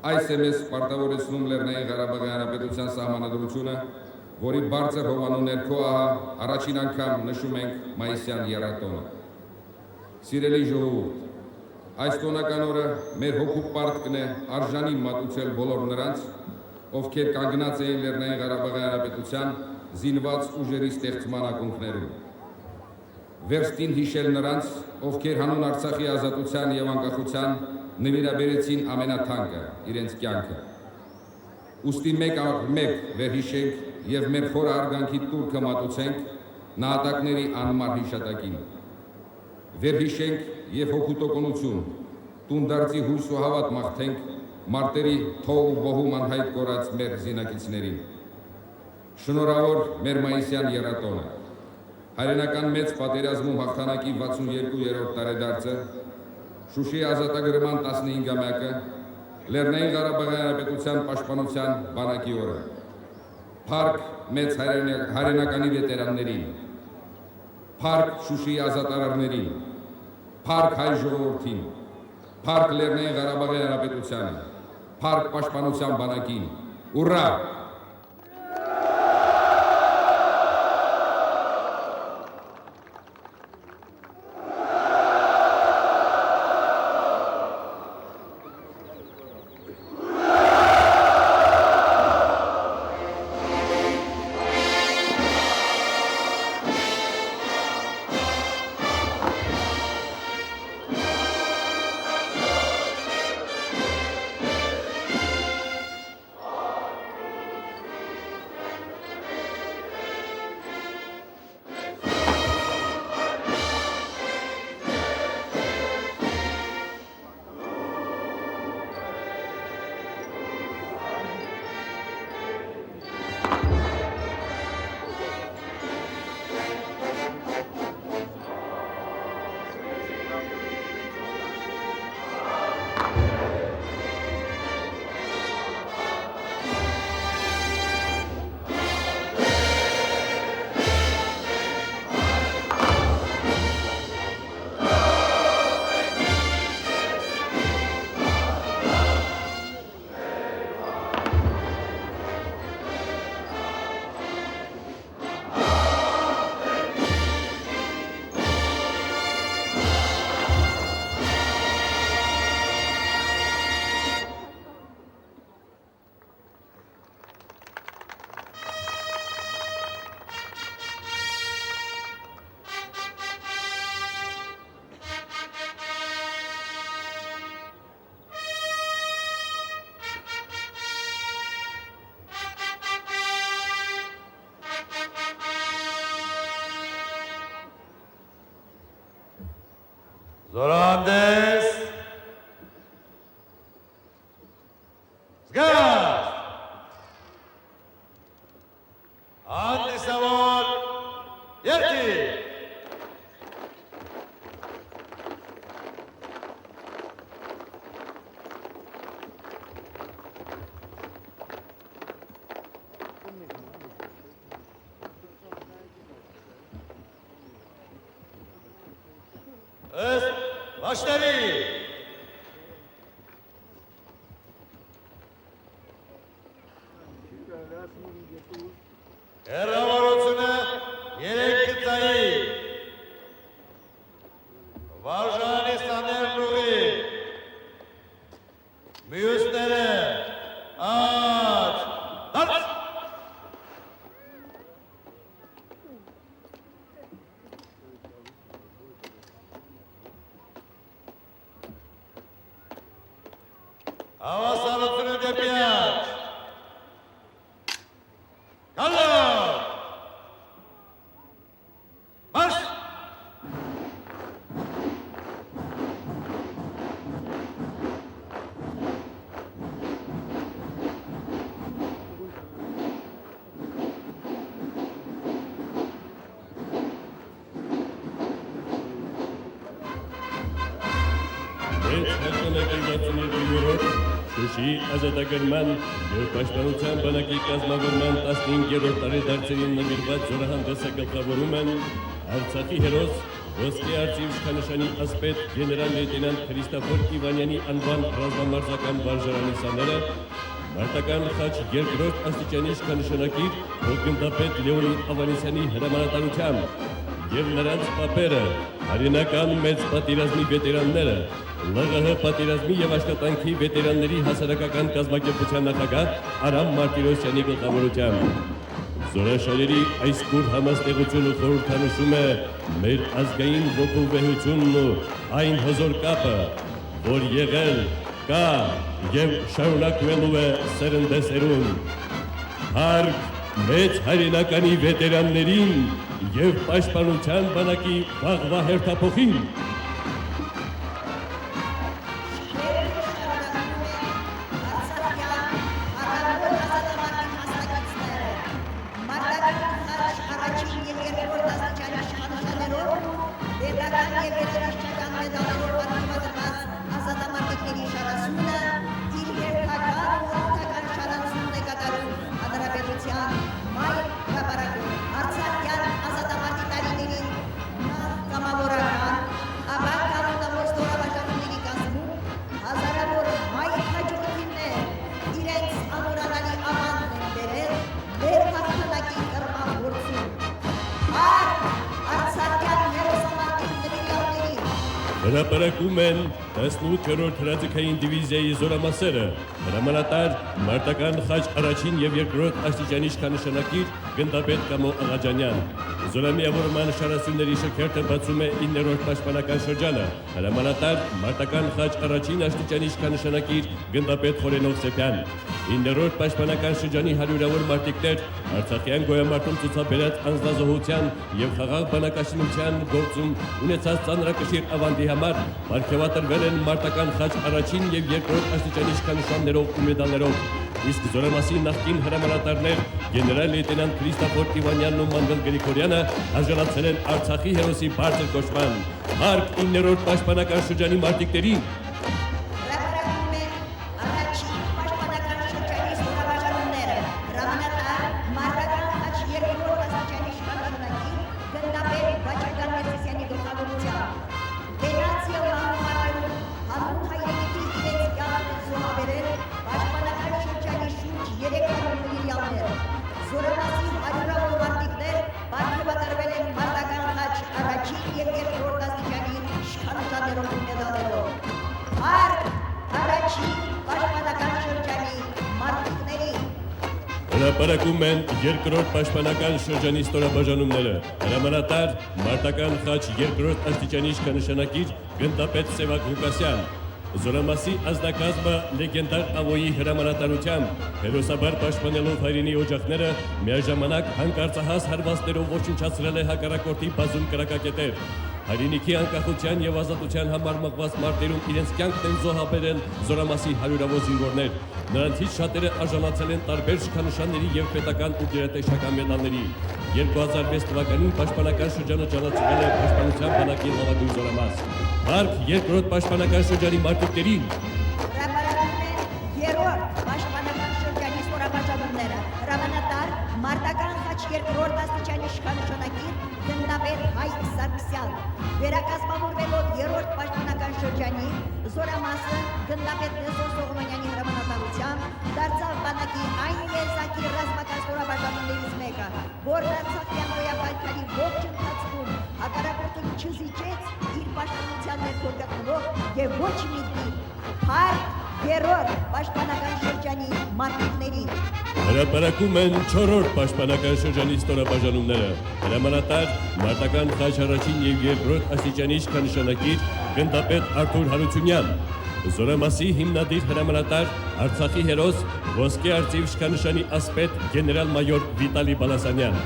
Այս է մեզ պարտավորեցնում Լեռնային Ղարաբաղի Հանրապետության սահմանադրությունը, որի բարձր հովանու ներքո առաջին անգամ նշում ենք մայիսյան եռատոնը։ Սիրելի ժողովուրդ, այս տոնական օրը մեր հոգու պարտքն է արժանին մատուցել բոլոր նրանց, ովքեր կանգնած էին Լեռնային Ղարաբաղի Հանրապետության զինված ուժերի ստեղծման ակունքներում։ Վերստին հիշել նրանց, ովքեր հանուն Արցախի ազատության և անկախության նվիրաբերեցին ամենաթանկը, իրենց կյանքը։ Ուստի մեկ առ մեկ վերհիշենք և մեր խորը արգանքի տուրքը մատուցենք նահատակների անմար հիշատակին։ Վերհիշենք և հոգուտոկունություն, տունդարձի հույս ու հավատ մաղթենք մարտերի թող ու բոհում անհայտ կորած մեր զինակիցներին։ Շնորհավոր մեր մայիսյան եռատոնը, հայրենական մեծ պատերազմում հաղթանակի 62-րդ տարեդարձը, Շուշիի ազատագրման 15-ամյակը, Լեռնային Ղարաբաղի Հանրապետության պաշտպանության բանակի օրը։ Փառք մեծ հայրենականի վետերաններին, փառք Շուշիի ազատարարներին, փառք հայ ժողովրդին, փառք Լեռնային Ղարաբաղի Հանրապետությանը, փառք պաշտպանության բանակին։ Ուռա! Զորանդես, զգաս, հանդիսավոր երկի, ըստ Başları! Eravarosuna gerek kıtayı, Varjanistan'ın ruhi, müyüzlere, aç, dart! Hava salutunu depiyat. 1962-րդ Շուշի ազատագրման և պաշտպանության բանակի կազմավորման 15-րդ տարեդարձերին նվիրված զորահանդեսը գլխավորում են Արցախի հերոս ոսկե արծիվ իշխանշանի ասպետ գեներալ լեյտենանտ Քրիստոֆոր Իվանյանի անվան ռազմամարզական վարժարանի սաները, մարտական խաչ երկրորդ աստիճանի իշխանշանակիր հոգգնդապետ Լեոնիդ Ավանեսյանի հրամանատարությամբ և նրանց պապերը, հայրենական մեծ պատերազմի վետերանները, ԼՂՀ պատերազմի և աշխատանքի վետերանների հասարակական կազմակերպության նախագահ Արամ Մարտիրոսյանի գլխավորությամբ։ Զորաշարերի այս կուր համաստեղությունը խորհրդանշում է մեր ազգային ոգու վեհությունն ու այն հզոր կապը, որ եղել, կա և շարունակվելու է սերնդեսերուն։ Հարկ մեծ հայրենականի վետերաններին և պաշտպանության բանակի վաղվա հերթափոխին։ Հրապարակում են 18-րդ հրաձգային դիվիզիայի զորամասերը, հրամանատար մարտական խաչ առաջին և երկրորդ աստիճանի իշխանշանակիր գնդապետ Կամո Աղաջանյան։ Զորամիավորման շարասյունների շքերթը բացում է 9-րդ պաշտպանական շրջանը, հրամանատար մարտական խաչ առաջին աստիճանի իշխանշանակիր գնդապետ Խորենով Սեփյան։ 9-րդ պաշտպանական շրջանի հարյուրավոր մարտիկներ Արցախյան գոյամարտում ցուցաբերած անձնազոհության և խաղաղ բանակաշինության գործում ունեցած ծանրակշիռ ավանդի համար պարգևատրվել են մարտական խաչ առաջին և երկրորդ աստիճանի իշխանշաններով ու մեդալներով, իսկ զորամասի նախկին հրամանատարներ գեներալ լեյտենանտ Քրիստոֆոր Իվանյանն ու Մանգլ Գրիգորյանը արժանացել են Արցախի հերոսի բարձր կոչման։ Հարկ 9-րդ պաշտպանական շրջանի մարտիկներին հրապարակում են երկրորդ պաշտպանական շրջանի ստորաբաժանումները, հրամանատար մարտական խաչ երկրորդ աստիճանի իշխանշանակիր գնդապետ Սևակ Ղուկասյան, զորամասի ազնագազմը լեգենդար Ավոյի հրամանատարությամբ, հերոսաբար պաշտպանելով հայրենի օջախները, միաժամանակ հանկարծահաս հարվածներով ոչնչացրել է հակառակորդի բազում կրակակետեր։ Հայրենիքի անկախության և ազատության համար մղված մարտերում իրենց կյանքն են զոհաբերել զորամասի հարյուրավոր զինվորներ։ Նրանցից շատերը արժանացել են տարբեր շքանշանների և պետական ու գերատեսչական մեդալների։ 2006 թվականին պաշտպանական շրջանը ճանաչվել է պաշտպանության բանակի լավագույն զորամաս։ Հարկ երկրորդ պաշտպանական շրջանի մարտիկներին հրապարակում են երրորդ պաշտպանական շրջանի ստորաբաժանումները, հրամանատար մարտական խաչ երկրորդ աստիճանի իշխանշանակիր գնդապետ Հայկ Սարգսյան, վերակազմավորվելով երրորդ պաշտպանական շրջանի զորամասը գնդապետ Նեսոն Սողոմոնյանի հրամանատարությամբ դարձավ բանակի այն եզակի ռազմական ստորաբաժանումներից մեկը, որն Արցախյան գոյապայքարի ողջ ընթացքում հակառակորդին չզիջեց իր պաշտպանության ներքո գտնվող և ոչ մի հարկ երրորդ պաշտպանական շրջանի մարտիկներին։ Հրապարակում են 4-րդ պաշտպանական շրջանի ստորաբաժանումները, հրամանատար մարտական խաչ առաջին և երկրորդ աստիճանի իշխանշանակիր գնդապետ Արթուր Հարությունյան, զորամասի հիմնադիր հրամանատար Արցախի հերոս ոսկե արծիվ իշխանշանի ասպետ գեներալ-մայոր Վիտալի Բալասանյան։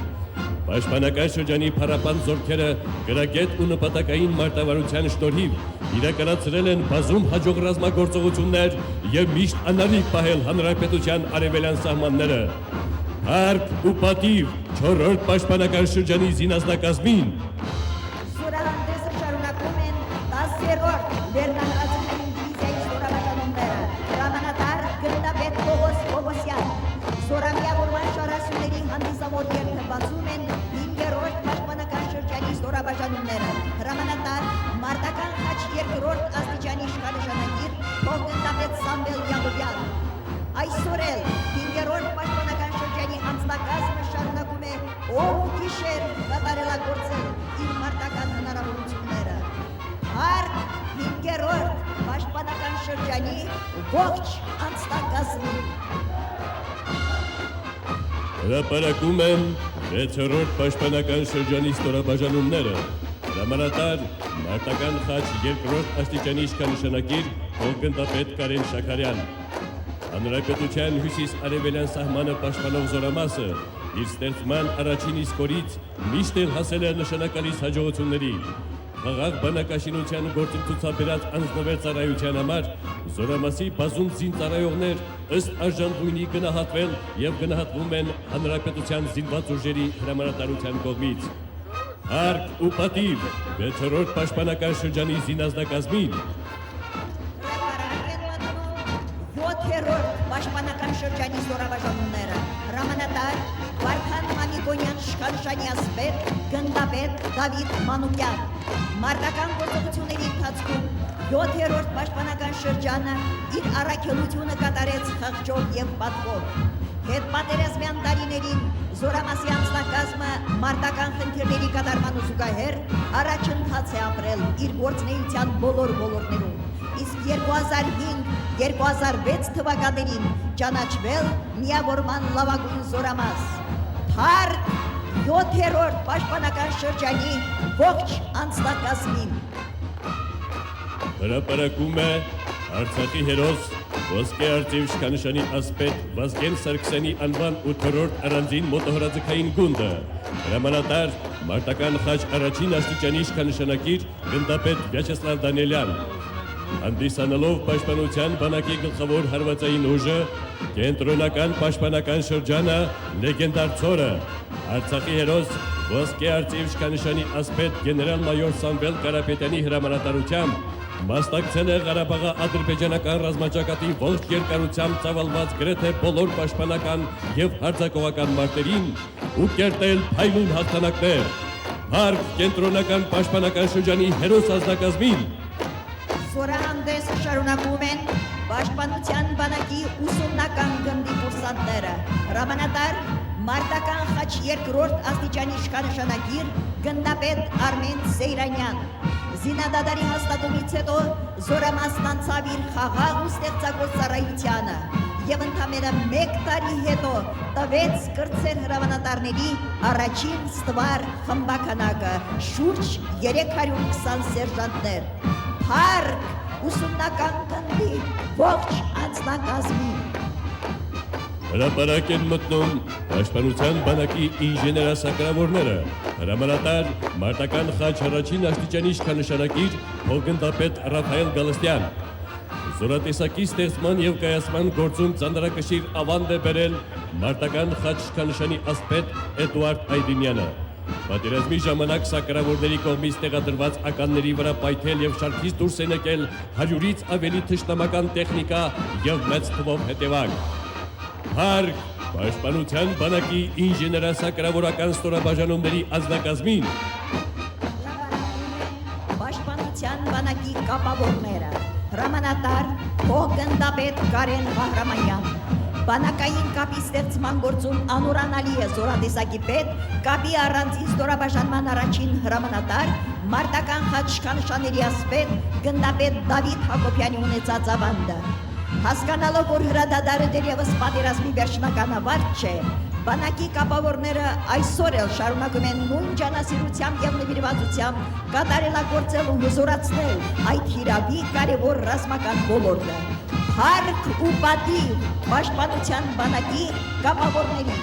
Պաշտպանական շրջանի փառապան զորքերը գրագետ ու նպատակային մարտավարության շնորհիվ իրականացրել են բազում հաջող ռազմագործողություններ և միշտ անարիք պահել հանրապետության արևելյան սահմանները։ Հարկ ու պատիվ 4-րդ պաշտպանական շրջանի զինազնակազմին Զորահանդեսը շարունակում են 10-րդ վերնահրաձգային դիվիզիայի օր ու գիշեր կատարելագործել իր մարտական հնարավորությունները։ Հարկ 5-րդ պաշտպանական շրջանի ողջ անձնակազմին։ Հրապարակում են 6-րդ պաշտպանական շրջանի ստորաբաժանումները։ Հրամանատար մարտական խաչ 2-րդ աստիճանի իշխանանշանակիր գնդապետ Կարեն Շաքարյան։ Հանրապետության հյուսիս-արևելյան սահմանը պաշտպանող զորամասը իր ստեղծման առաջին իսկ օրից միշտ էլ հասել է նշանակալից հաջողությունների։ Խաղաղ բանակաշինության գործընթացաբերած անձնվեր ծառայության համար զորամասի բազում զինծառայողներ ըստ արժան գույնի գնահատվել եւ գնահատվում են հանրապետության զինված ուժերի հրամանատարության կողմից։ Հարկ ու պատիվ 6-րդ պաշտպանական շրջանի զինազնակազմին 7-րդ պաշտպանական շրջանի զորավարժանումները հրամանատար Վարդան Մամիկոնյան իշխանանշանի ասպետ գնդապետ Դավիթ Մանուկյան մարտական գործողությունների ընթացքում 7-րդ պաշտպանական շրջանը իր առաքելությունը կատարեց խղճով եւ պատվով հետպատերազմյան տարիներին զորամասի անձնակազմը մարտական խնդիրների կատարման զուգահեռ առաջընթաց է ապրել իր գործունեության բոլոր ոլորտներում իսկ 2005-2006 թվականներին ճանաչվել միավորման լավագույն զորամաս։ Հարկ 7-րդ պաշտպանական շրջանի ողջ անձնակազմին։ Հրապարակում է Արցախի հերոս ոսկե արծիվ իշխանանշանի ասպետ Վազգեն Սարգսյանի անվան 8-րդ առանձին մոտոհրաձգային գունդը։ Հրամանատար մարտական խաչ առաջին աստիճանի իշխանանշանակիր գնդապետ Վյաչեսլավ Դանիելյան։ Հանդիսանալով պաշտպանության բանակի գլխավոր հարվածային ուժը, կենտրոնական պաշտպանական շրջանը լեգենդար ցորը, Արցախի հերոս ոսկե արծիվ իշխանանշանի ասպետ գեներալ-մայոր Սամվել Կարապետյանի հրամանատարությամբ մասնակցել է Ղարաբաղի ադրբեջանական ռազմաճակատի ողջ երկարությամբ ծավալված գրեթե բոլոր պաշտպանական եւ հարձակողական մարտերին ու կերտել փայլուն հաղթանակներ։ Հարկ կենտրոնական պաշտպանական շրջանի հերոս ազնագազմին Զորահանդեսը շարունակում են պաշտպանության բանակի ուսումնական գնդի կուրսանտները։ Հրամանատար մարտական խաչ 2-րդ աստիճանի իշխանանշանագիր գնդապետ Արմեն Սեյրանյան։ Զինադադարի հաստատումից հետո զորամասն անցավ իր խաղաղ ու ստեղծագործ ծառայությանը եւ ընդամենը 1 տարի հետո տվեց կրտսեր հրամանատարների առաջին ստվար խմբականակը շուրջ 320 սերժանտներ։ Հարկ ուսումնական գնդի ողջ անձնակազմին։ Հրապարակ են մտնում պաշտպանության բանակի ինժեներասակրավորները, հրամանատար մարտական խաչ առաջին աստիճանի իշխանանշանակիր գնդապետ Ռաֆայել Գալստյան։ Զորատեսակի ստեղծման եւ կայացման գործում ծանրակշիռ ավանդ է բերել մարտական խաչ իշխանանշանի ասպետ Էդուարդ Այդինյանը։ Պատերազմի ժամանակ սակրավորների կողմից տեղադրված ականների վրա պայթել եւ շարքից դուրս է եկել 100-ից ավելի թշնամական տեխնիկա եւ մեծ թվով հետևակ։ Հարկ պաշտպանության բանակի ինժեներասակրավորական ստորաբաժանումների ազնագազմին պաշտպանության բանակի կապավորները հրամանատար գնդապետ Կարեն Վահրամանյան բանակային կապի ստեղծման գործում անուրանալի է զորատեսակի պետ կապի առանձին ստորաբաժանման առաջին հրամանատար մարտական խաչ իշխանանշանների ասպետ գնդապետ Դավիթ Հակոբյանի ունեցած ավանդը հասկանալով որ հրադադարը դեռևս պատերազմի վերջնական ավարտ չէ բանակի կապավորները այսօր էլ շարունակում են նույն ջանասիրությամբ եւ նվիրվածությամբ կատարելագործել ու հզորացնել այդ հիրավի կարևոր ռազմական ոլորտը Հարկ ու պատիվ պաշտպանության բանակի կապավորների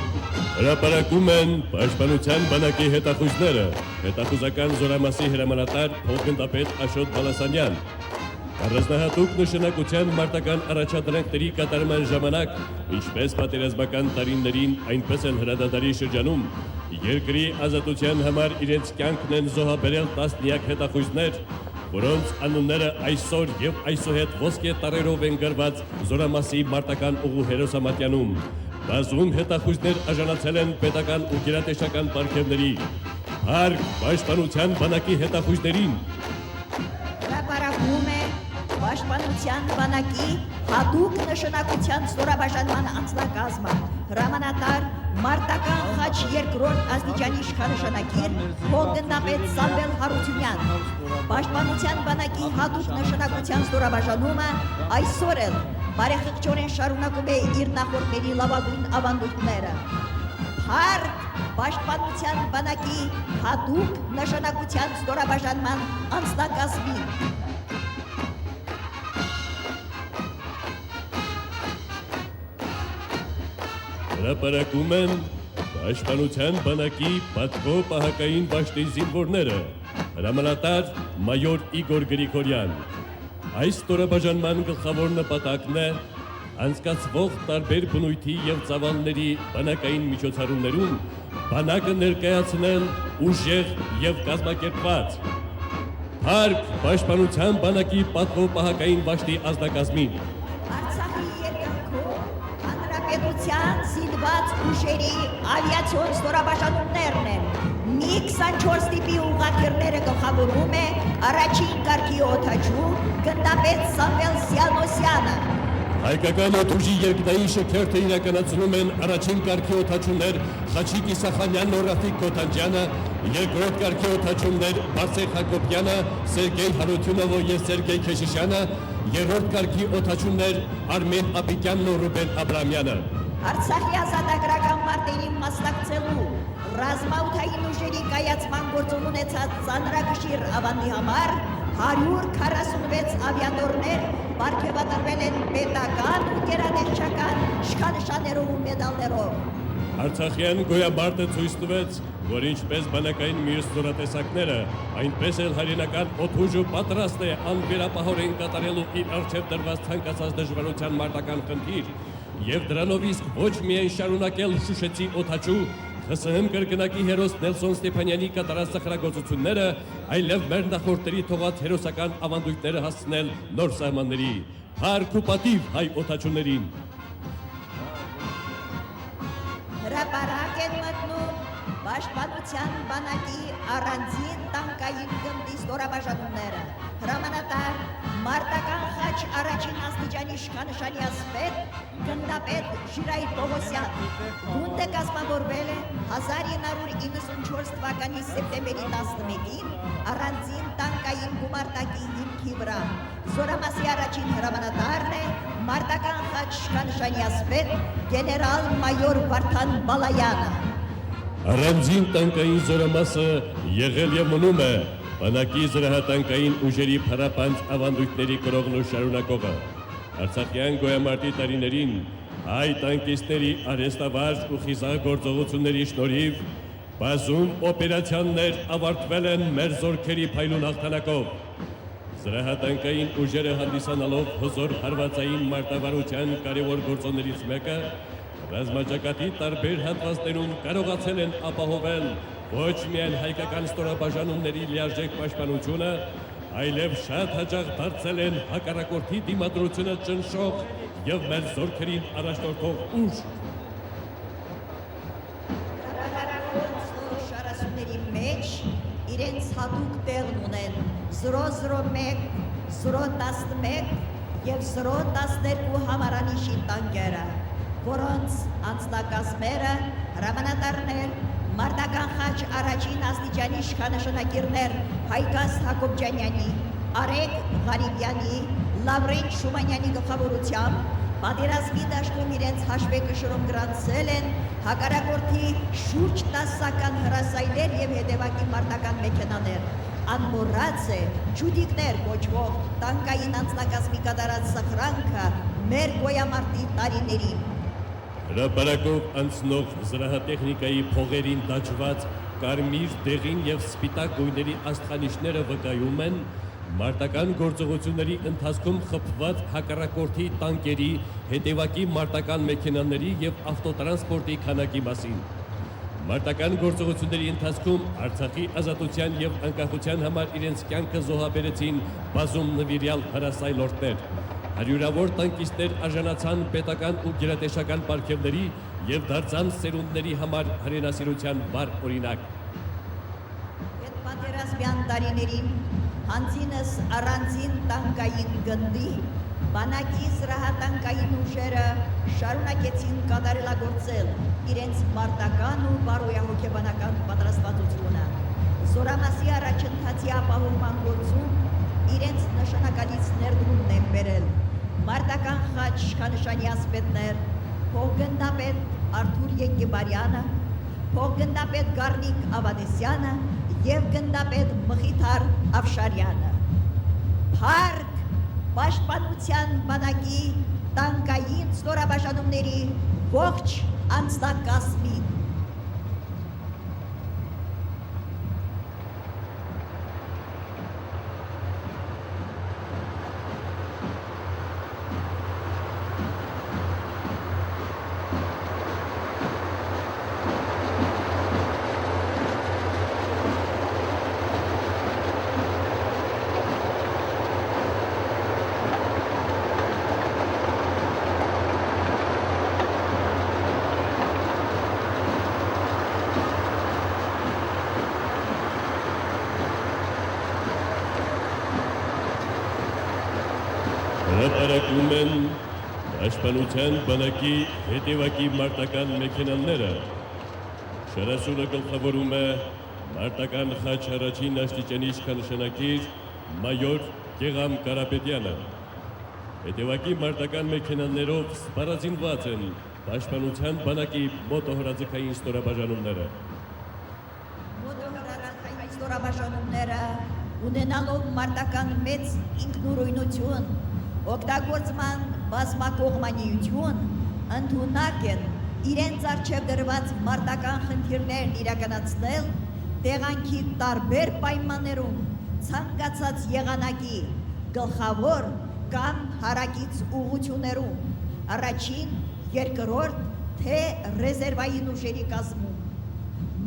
հրապարակում են պաշտպանության բանակի հետախույզները, հետախուզական զորամասի հրամանատար գնդապետ Աշոտ Բալասանյան։ Առանձնահատուկ նշանակության մարտական առաջադրանքների կատարման ժամանակ, ինչպես պատերազմական տարիներին, այնպես էլ հրադադարի շրջանում, երկրի ազատության համար իրենց կյանքն են զոհաբերել տասնյակ հետախույզներ, որոնց անունները այսօր եւ այսուհետ ոսկե տառերով են գրված զորամասի մարտական ուղու հերոսամատյանում։ Բազում հետախույզներ արժանացել են պետական ու գերատեսչական պարգևների։ Հարկ պաշտպանության բանակի հետախույզներին հրապարակում է պաշտպանության բանակի հատուկ նշանակության ստորաբաժանման անձնակազմը հրամանատար Մարտական խաչ երկրորդ աստիճանի իշխանաշնակիր փոխգնդապետ Սամվել Հարությունյան, Պաշտպանության բանակի հատուկ նշանակության ստորաբաժանումը այսօր էլ բարեխղճորեն շարունակում է իր նախորդների լավագույն ավանդույթները։ Հարկ Պաշտպանության բանակի հատուկ նշանակության ստորաբաժանման անձնակազմին։ Հրապարակում են Պաշտպանության բանակի պատվո պահակային դաշտի զինվորները, հրամանատար մայոր Իգոր Գրիգորյան։ Այս ստորաբաժանման գլխավոր նպատակն է անցկացվող տարբեր բնույթի եւ ծավալների բանակային միջոցառումներում բանակը ներկայացնել ուժեղ եւ կազմակերպված։ Հարկ Պաշտպանության բանակի պատվո պահակային դաշտի ազնագազմին։ Արցախի երկնքում հանրապետության զինված ուժերի ավիացիոն ստորաբաժանումներն են։ Մի 24 տիպի ուղղակիրները գլխավորում է առաջին կարգի օդաչու գնդապետ Սամվել Սյանոսյանը։ Հայկական օդուժի երկնային շքերթը իրականացնում են առաջին կարգի օդաչուներ Խաչիկ Իսախանյանն ու Ռաֆիկ Քոթանջյանը, երկրորդ կարգի օդաչուներ Բարսեղ Հակոբյանը, Սերգեյ Հարությունովը եւ Սերգեյ Քեշիշյանը, երրորդ կարգի օդաչուներ Արմեն Ապիկյանն ու Ռուբեն Աբրամյանը։ Արցախի ազատագրական մարտերին մասնակցելու ռազմաօդային ուժերի կայացման գործում ունեցած ծանրակշիռ ավանդի համար 146 ավիատորներ պարգևատրվել են պետական ու գերատեսչական իշխանանշաններով ու մեդալներով։ Արցախյան գոյաբարտը ցույց տվեց, որ ինչպես բանակային մյուս զորատեսակները, այնպես էլ հայրենական օդուժը պատրաստ է անվերապահորեն կատարելու իր առջև դրված ցանկացած դժվարության մարտական խնդիր եւ դրանով իսկ ոչ միայն շարունակել Շուշեցի օդաչու ՀՍՀՄ կրկնակի հերոս Նելսոն Ստեփանյանի կատարած սխրագործությունները, այլև մեր նախորդների թողած հերոսական ավանդույթները հասցնել նոր սահմանների։ Փառք ու պատիվ հայ օդաչուներին։ Հրապարակ են մտնում Պաշտպանության բանակի առանձին տանկային գնդի ստորաբաժանումները։ Հրամանատար Մարտական խաչ առաջին աստիճանի իշխանանշանի ասպետ գնդապետ Ժիրայր Պողոսյան։ Գունդը կազմավորվել է 1994 թվականի սեպտեմբերի 11-ին առանձին տանկային գումարտակի հիմքի վրա։ Զորամասի առաջին հրամանատարն է Մարտական խաչ իշխանանշանի ասպետ գեներալ մայոր Վարդան Բալայանը։ Առանձին տանկային զորամասը եղել եւ մնում է բանակի զրահատանկային ուժերի փառապանծ ավանդույթների կրողն ու շարունակողը։ Արցախյան գոյամարտի տարիներին հայ տանկիստների արհեստավարժ ու խիզախ գործողությունների շնորհիվ բազում օպերացիաներ ավարտվել են մեր զորքերի փայլուն հաղթանակով։ Զրահատանկային ուժերը հանդիսանալով հզոր հարվածային մարտավարության կարևոր գործոններից մեկը, ռազմաճակատի տարբեր հատվածներում կարողացել են ապահովել ոչ միայն հայկական ստորաբաժանումների լիարժեք պաշտպանությունը, այլև շատ հաճախ դարձել են հակառակորդի դիմադրությունը ճնշող եւ մեր զորքերին առաջնորդող ուժ։ Շարասուների մեջ իրենց հատուկ տեղն ունեն 001, 011 եւ 012 համարանիշի տանկերը, որոնց անձնակազմերը հրամանատարներ Մարտական խաչ առաջին աստիճանի իշխանանշանակիրներ Հայգազ Հակոբյանյանի, Արեգ Ղարիբյանի, Լավրենտ Շումանյանի գլխավորությամբ պատերազմի դաշտում իրենց հաշվեկշռում գրանցել են հակառակորդի շուրջ 10-ական հրասայլեր եւ հետևակի մարտական մեքենաներ։ Անմոռաց է ջուդիկներ կոչվող տանկային անձնակազմի կատարած սխրանքը մեր գոյամարտի տարիներին։ Հրապարակով անցնող զրահատեխնիկայի փողերին դաջված կարմիր, դեղին եւ սպիտակ գույների աստղանիշները վկայում են մարտական գործողությունների ընթացքում խփված հակառակորդի տանկերի, հետևակի մարտական մեքենաների եւ ավտոտրանսպորտի քանակի մասին։ Մարտական գործողությունների ընթացքում Արցախի ազատության եւ անկախության համար իրենց կյանքը զոհաբերեցին բազում նվիրյալ հրասայլորդներ։ Հարյուրավոր տանկիստներ արժանացան պետական ու գերատեսչական պարգևների եւ դարձան սերունդների համար հայրենասիրության վառ օրինակ։ Հետպատերազմյան տարիներին հանձինս առանձին տանկային գնդի բանակի զրահատանկային ուժերը շարունակեցին կատարելագործել իրենց մարտական ու բարոյահոգեբանական պատրաստվածությունը։ Զորամասի առաջընթացի ապահովման գործում իրենց նշանակալից ներդրումն են բերել մարտական խաչ իշխանշանի ասպետներ, փոխգնդապետ Արթուր Եկիբարյանը, փոխգնդապետ Գառնիկ Ավանեսյանը եւ գնդապետ Մխիթար Ավշարյանը։ Փառք պաշտպանության բանակի տանկային ստորաբաժանումների ողջ անձնակազմին։ Հրապարակում են պաշտպանության բանակի հետևակի մարտական մեքենաները։ Շարասյունը գլխավորում է մարտական խաչ առաջին աստիճանի իշխանշանակիր մայոր Գեգամ Կարապետյանը։ Հետևակի մարտական մեքենաներով սպառազինված են պաշտպանության բանակի մոտոհրաձգային ստորաբաժանումները։ Մոտոհրաձգային ստորաբաժանումները ունենալով մարտական մեծ ինքնուրույնություն, օգտագործման բազմակողմանիություն, ընդունակ են իրենց առջև դրված մարտական խնդիրներն իրականացնել տեղանքի տարբեր պայմաններում ցանկացած եղանակի գլխավոր կամ հարակից ուղղություններում, առաջին, երկրորդ, թե ռեզերվային ուժերի կազմում։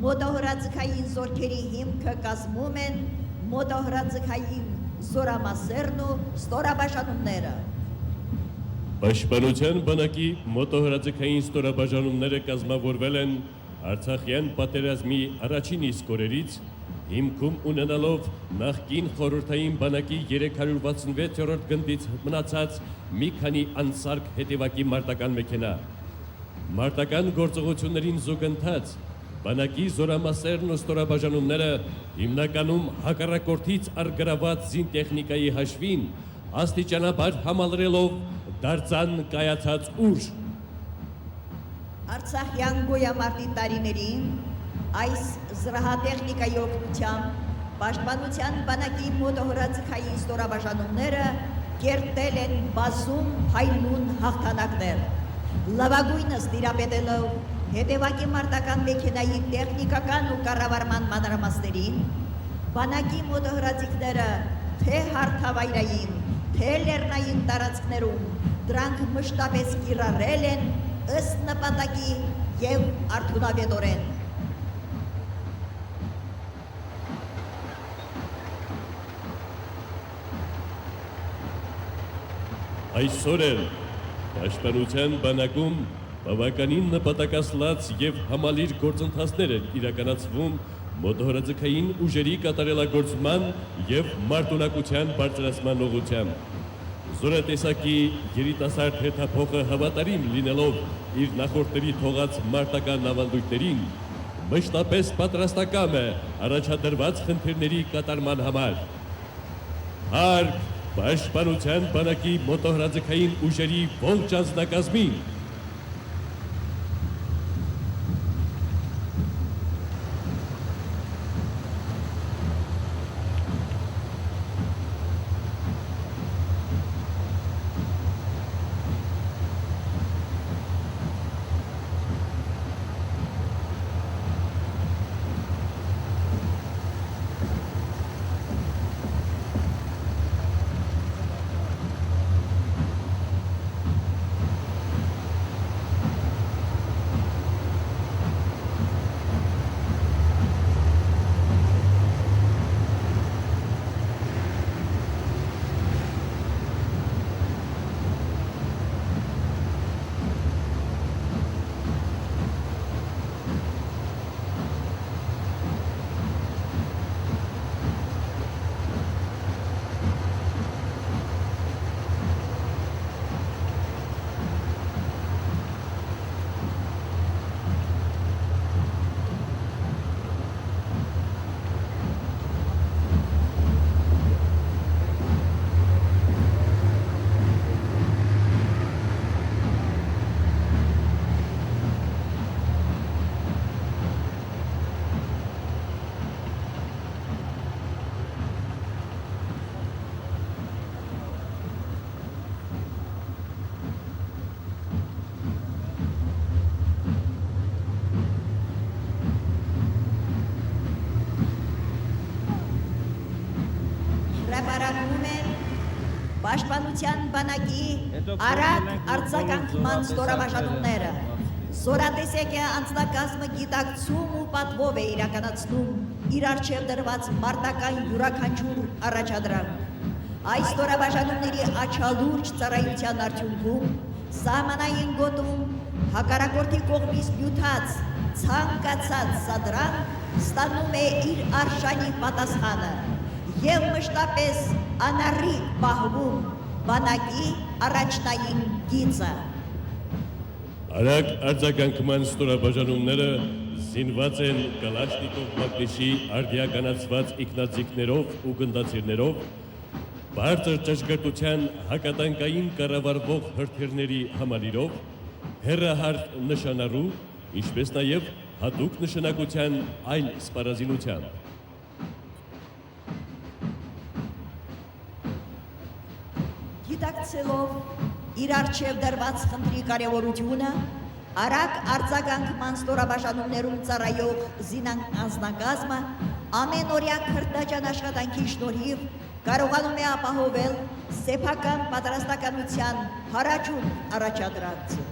Մոտոհրաձգային զորքերի հիմքը կազմում են մոտոհրաձգային զորամասերն ու ստորաբաժանումները։ Պաշտպանության բանակի մոտոհրաձգային ստորաբաժանումները կազմավորվել են Արցախյան պատերազմի առաջին իսկ օրերից, հիմքում ունենալով նախկին խորհրդային բանակի 366-րդ գնդից մնացած մի քանի անսարք հետևակի մարտական մեքենա։ Մարտական գործողություններին զուգընթաց բանակի զորամասերն ու ստորաբաժանումները հիմնականում հակառակորդից արգրաված զինտեխնիկայի հաշվին աստիճանաբար համալրելով դարձան կայացած ուժ։ Արցախյան գոյամարտի տարիներին այս զրահատեխնիկայի օգնությամբ պաշտպանության բանակի մոտոհրաձգային ստորաբաժանումները կերտել են բազում փայլուն հաղթանակներ։ Լավագույնս տիրապետելով հետևակի մարտական մեքենայի տեխնիկական ու կառավարման մանրամասներին, բանակի մոտոհրաձիգները թե հարթավայրային, թե լեռնային տարածքներում դրանք մշտապես կիրառել են ըստ նպատակի եւ արդյունավետորեն։ Այսօր էլ պաշտպանության բանակում բավականին նպատակասլաց եւ համալիր գործընթացներ են իրականացվում մոտոհրաձգային ուժերի կատարելագործման եւ մարտունակության բարձրացման ուղղությամբ։ Զորատեսակի երիտասարդ հետափոխը հավատարիմ լինելով իր նախորդների թողած մարտական ավանդույթներին, մշտապես պատրաստակամ է առաջադրված խնդիրների կատարման համար։ Հարկ պաշտպանության բանակի մոտոհրաձգային ուժերի ողջ անձնակազմին։ Պաշտպանության բանակի արագ արձագանքման ստորաբաժանումները Զորատեսակի անձնակազմը գիտակցում ու պատվով է իրականացնում իր առջև դրված մարտական յուրաքանչյուր առաջադրանք։ Այս ստորաբաժանումների աչալուրջ ծառայության արդյունքում սահմանային գոտում հակառակորդի կողմից նյութած ցանկացած սադրանք ստանում է իր արժանի պատասխանը եւ մշտապես անառիկ պահվում բանակի առաջնային գիծը։ Արագ արձագանքման ստորաբաժանումները զինված են կլաշնիկով մակնիշի արդիականացված ինքնաձիգներով ու գնդացիրներով, բարձր ճշգրտության հակատանկային կառավարվող հրթիռների համալիրով, հեռահարկ նշանառու, ինչպես նաև հատուկ նշանակության այլ սպառազինությամբ։ Գիտակցելով իր առջև դրված խնդրի կարևորությունը, արագ արձագանքման ստորաբաժանումներում ծառայող զինանձնակազմը ամենօրյա քրտաջան աշխատանքի շնորհիվ կարողանում է ապահովել սեփական պատրաստականության հարաճուն առաջադրանքը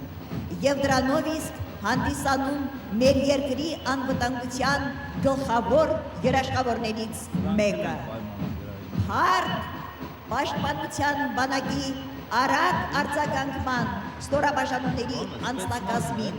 եւ դրանով իսկ հանդիսանում մեր երկրի անվտանգության գլխավոր երաշխավորներից մեկը։ Հարկ Պաշտպանության բանակի արագ արձագանքման ստորաբաժանումների անձնակազմին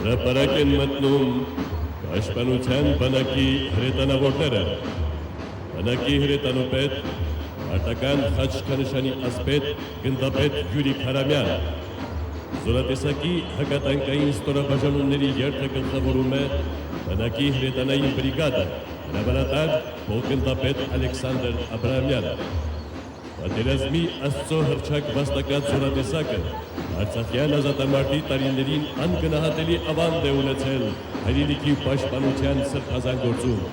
Հրապարակ են մտնում պաշտպանության բանակի հրետանավորները, բանակի հրետանուպետ, արտական խաչքանշանի ասպետ գնդապետ Յուրիկ Հարամյան, զորատեսակի հակատանկային ստորաբաժանումների երթագլխավորում է բանակի հրետանային բրիգադը, հրամանատար փոխգնդապետ Ալեքսանդր Աբրահամյանը, պատերազմի Աստծո հռչակ վաստակած զորատեսակը Արցախյան ազատամարտի տարիներին անգնահատելի ավանդ է ունեցել հայրենիքի պաշտպանության սրբազան գործում։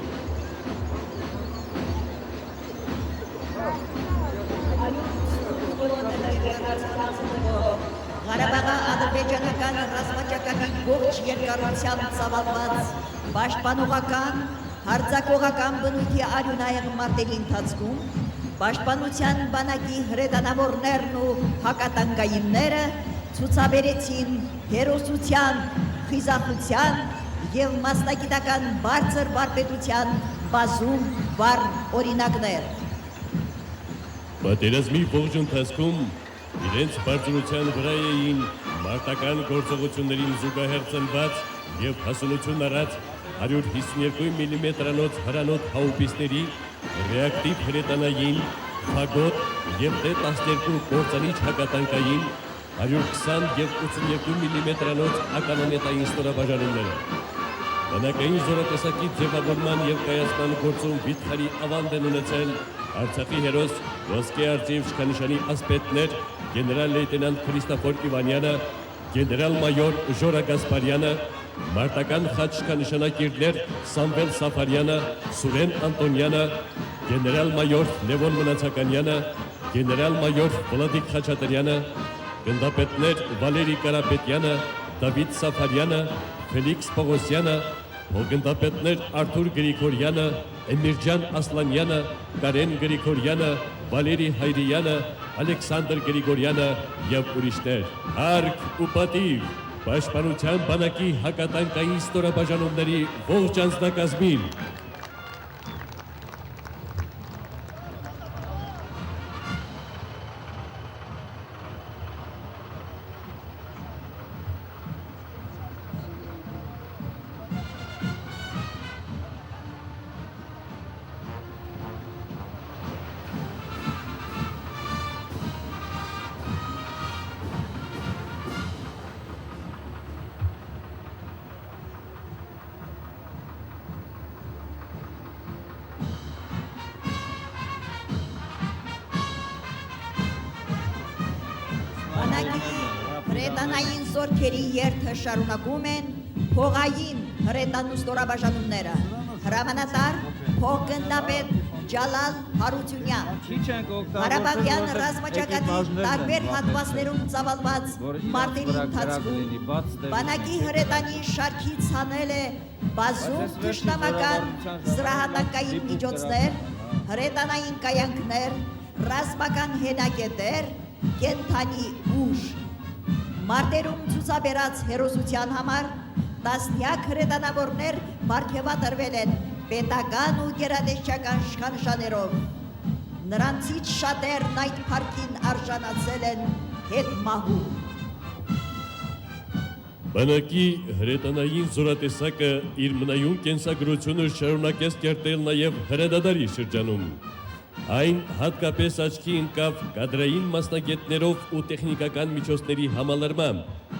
Ղարաբաղի ադրբեջանական ռազմաճակատի ողջ երկարությամբ ծավալված պաշտպանողական, հարձակողական բնույթի արյունահեղ մարտերի ընթացքում Պաշտպանության բանակի հրետանավորներն ու հակատանկայինները ցուցաբերեցին հերոսության, խիզախության եւ մասնագիտական բարձր վարպետության բազում վառ օրինակներ։ Պատերազմի ողջ ընթացքում իրենց բարձրության վրա էին մարտական գործողություններին զուգահեռ ծնված եւ հասունություն առած 152 մմ-անոց հրանոթ հաուպիսների ռեակտիվ հրետանային, ֆագոտ եւ T-12 կործանիչ հակատանկային 120 եւ 82 մմ-անոց ականանետային ստորաբաժանումները։ Բանակային զորատեսակի ձևավորման եւ կայացման գործում վիթխարի ավանդ են ունեցել Արցախի հերոս ոսկե արծիվ իշխանիշանի ասպետներ գեներալ լեյտենանտ Քրիստոֆոր Իվանյանը, գեներալ-մայոր Ժորա Գասպարյանը, մարտական խաչքանշանակիրներ Սամվել Սաֆարյանը, Սուրեն Անտոնյանը, գեներալ-մայոր Լևոն Մնացականյանը, գեներալ-մայոր Վլադիկ Խաչատրյանը, գնդապետներ Վալերի Կարապետյանը, Դավիթ Սաֆարյանը, Ֆելիքս Պողոսյանը, գնդապետներ Արթուր Գրիգորյանը, Էմիրջան Ասլանյանը, Կարեն Գրիգորյանը, Վալերի Հայրյանը, Ալեքսանդր Գրիգորյանը եւ ուրիշներ։ Հարկ ու պատիվ Պաշտպանության բանակի հակատանկային ստորաբաժանումների ողջ անձնակազմին։ զորքերի երթը շարունակում են փողային հրետանու ստորաբաժանումները։ Հրամանատար փոխգնդապետ Ջալալ Հարությունյան։ Ղարաբաղյան ռազմաճակատի տարբեր հատվածներում ծավալված մարտերի ընթացքում բանակի հրետանի շարքից հանել է բազում թշնամական զրահատակային միջոցներ, հրետանային կայանքներ, ռազմական հենակետեր, կենթանի ուժ։ Մարտերում ցուցաբերած հերոսության համար տասնյակ հրետանավորներ պարգևատրվել են պետական ու գերատեսչական շքանշաններով։ Նրանցից շատերն այդ փառքին արժանացել են հետմահու։ Բանակի հրետանային զորատեսակը իր մնայուն կենսագրությունը շարունակեց կերտել նաև հրադադարի շրջանում։ Այն հատկապես աչքի ընկավ կադրային մասնագետներով ու տեխնիկական միջոցների համալրմամբ։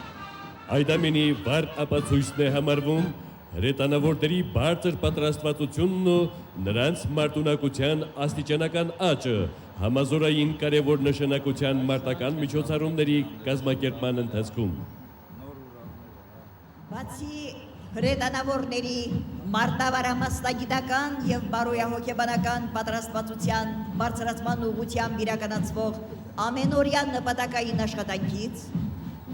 Այդ ամենի վառ ապացույցն է համարվում հրետանավորների բարձր պատրաստվածությունն ու նրանց մարտունակության աստիճանական աճը համազորային կարևոր նշանակության մարտական միջոցառումների կազմակերպման ընթացքում։ Բացի հրետանավորների մարտավարամասնագիտական եւ բարոյահոգեբանական պատրաստվածության բարձրացման ուղղությամբ իրականացվող ամենօրյա նպատակային աշխատանքից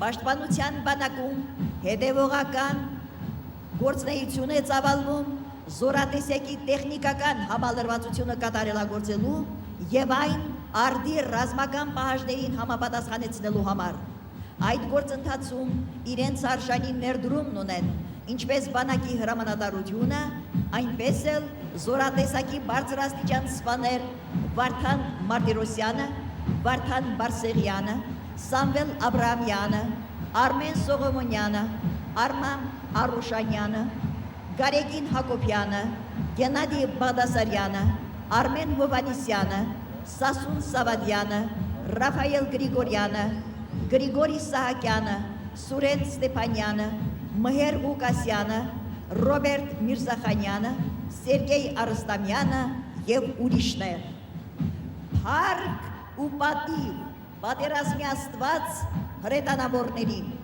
Պաշտպանության բանակում հետևողական գործունեություն է ծավալվում զորատեսակի տեխնիկական համալրվածությունը կատարելագործելու եւ այն արդի ռազմական պահանջներին համապատասխանեցնելու համար։ Այդ գործընթացում իրենց արժանի ներդրումն ունեն ինչպես բանակի հրամանատարությունը, այնպես էլ զորատեսակի բարձրաստիճան սպաներ Վարդան Մարտիրոսյանը, Վարդան Բարսեղյանը, Սամվել Աբրահամյանը, Արմեն Սողոմոնյանը, Արման Արուշանյանը, Գարեգին Հակոբյանը, Գենադի Բաղդասարյանը, Արմեն Հովանիսյանը, Սասուն Սավադյանը, Ռաֆայել Գրիգորյանը, Գրիգորի Սահակյանը, Սուրեն Ստեփանյանը, Մհեր Ղուկասյանը, Ռոբերտ Միրզախանյանը, Սերգեյ Արստամյանը եւ ուրիշներ։ Փառք ու պատիվ պատերազմի Աստված հրետանավորներին։